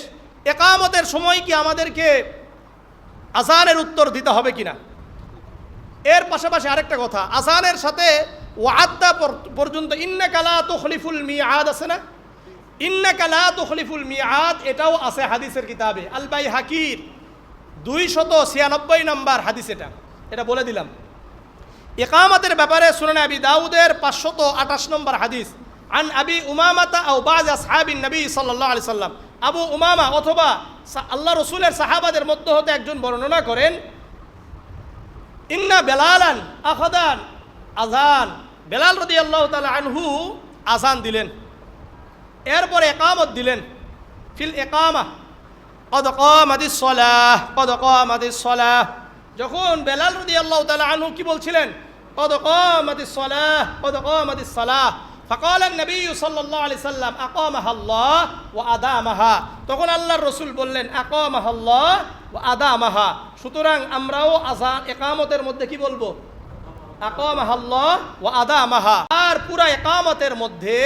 ইকামতের সময় কি আমাদেরকে আযানের উত্তর দিতে হবে কিনা? এর পাশাপাশি আরেকটা কথা, আযানের সাথে ওয়াদা পর্যন্ত ইন্নাকা লা তুখলিফুল মিআদ আছে না? ইন্নাকা লা তুখলিফুল মিআদ, এটাও আছে হাদিসের কিতাবে আল বাইহাকির 296 নম্বর হাদিস। এটা বলে দিলাম। ইকামতের ব্যাপারে সুনান আবি দাউদের 528 নম্বর হাদিস, আন আবি উমামাতা আও বাজ আসহাবিন নবী সাল্লাল্লাহু আলাইহি সাল্লাম, আবু উমামা অথবা আল্লাহ রাসূলের সাহাবাদের মধ্যে হতে একজন বর্ণনা করেন, ইন্না বেলালান আখাদান আযান, বেলাল রাদিয়াল্লাহু তাআলা আনহু আযান দিলেন, এরপরে ইকামত দিলেন। ফিল ইকামা ক্বাদ কামাতিস সালাহ, ক্বাদ কামাতিস সালাহ, যখন বেলাল রাদিয়াল্লাহু তাআলা আনহু কি বলছিলেন? ক্বাদ কামাতিস সালাহ, ক্বাদ কামাতিস সালাহ, ফাকাল নবী সাল্লাল্লাহু আলাইহি সাল্লাম আকামাহা আল্লাহ ওয়া আদামাহা, তখন আল্লাহর রাসূল বললেন আকামাহা আল্লাহ ওয়া আদামাহা। সুতরাং আমরাও আযান ইকামতের মধ্যে কি বলবো? আকামাহা আল্লাহ ওয়া আদামাহা। আর পুরা ইকামতের মধ্যে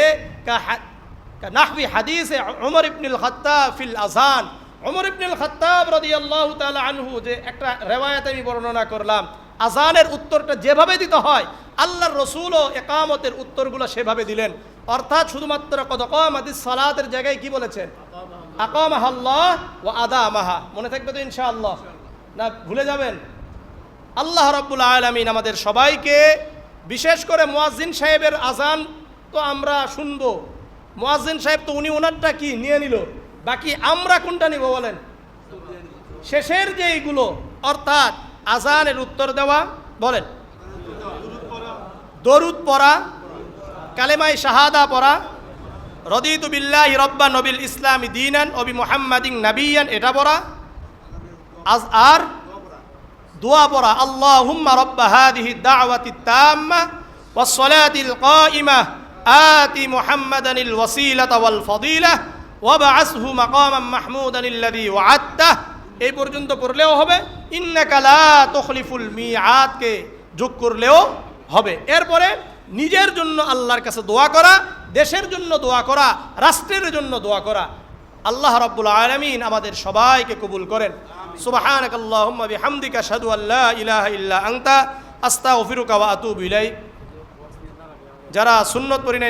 নাহবি হাদিসে উমর ইবনুল খাত্তাব ফিল আযান, উমর ইবনুল খাত্তাব রাদিয়াল্লাহু তাআলা আনহু যে একটা রিওয়ায়াত আমি বর্ণনা করলাম, আযানের উত্তরটা যেভাবে দিতে হয় আল্লাহর রাসূলও ইকামতের উত্তরগুলো সেভাবে দিলেন। অর্থাৎ শুধুমাত্র ক্বাদ কামাতিস সালাতের জায়গায় কি বলেছেন? আকামাহা আল্লাহ ওয়া আদামাহা। মনে থাকবে তো ইনশাআল্লাহ? না ভুলে যাবেন? আল্লাহ রাব্বুল আলামিন আমাদের সবাইকে, বিশেষ করে মুয়াজ্জিন সাহেবের আযান তো আমরা শুনবো, মুয়াজ্জিন সাহেব তো উনি ওনারটা কি নিয়ে নিল, বাকি আমরা কোনটা নিব বলেন? শেষের যেইগুলো, অর্থাৎ আযানের উত্তর দেওয়া, বলেন দরুদ পড়া, কালেমায়ে শাহাদা পড়া, রদিতু বিল্লাহি রাব্বান ওয়া বিল ইসলামি দীনান ওয়া বি মুহাম্মাদিন নাবিয়্যান, এটা পড়া। আর দোয়া পড়া, আল্লাহুম্মা রাব্বা হাযিহি দাওয়াতিত তাম্মা ওয়াস সালাতিল কাইমা আতি মুহাম্মাদানিল ওয়াসিলাতা ওয়াল ফাদিলাহ ওয়া বা'আসহু মাকামান মাহমুদানিল্লাযী ওয়া'আদতাহ, এই পর্যন্ত পড়লেও হবে। ইন্নাকা লা তুখলিফুল মিআদকে যোগ করলেও হবে। এরপরে নিজের জন্য আল্লাহর কাছে দোয়া করা, দেশের জন্য দোয়া করা, রাষ্ট্রের জন্য দোয়া করা। আল্লাহ রাব্বুল আলামিন আমাদের সবাইকে কবুল করেন। সুবহানাকাল্লাহুম্মা বিহামদিকা আশহাদু আল্লা ইলাহা ইল্লা আনতা আস্তাগফিরুকা ওয়া আতুবু ইলাইক। যারা সুন্নত পড়ি না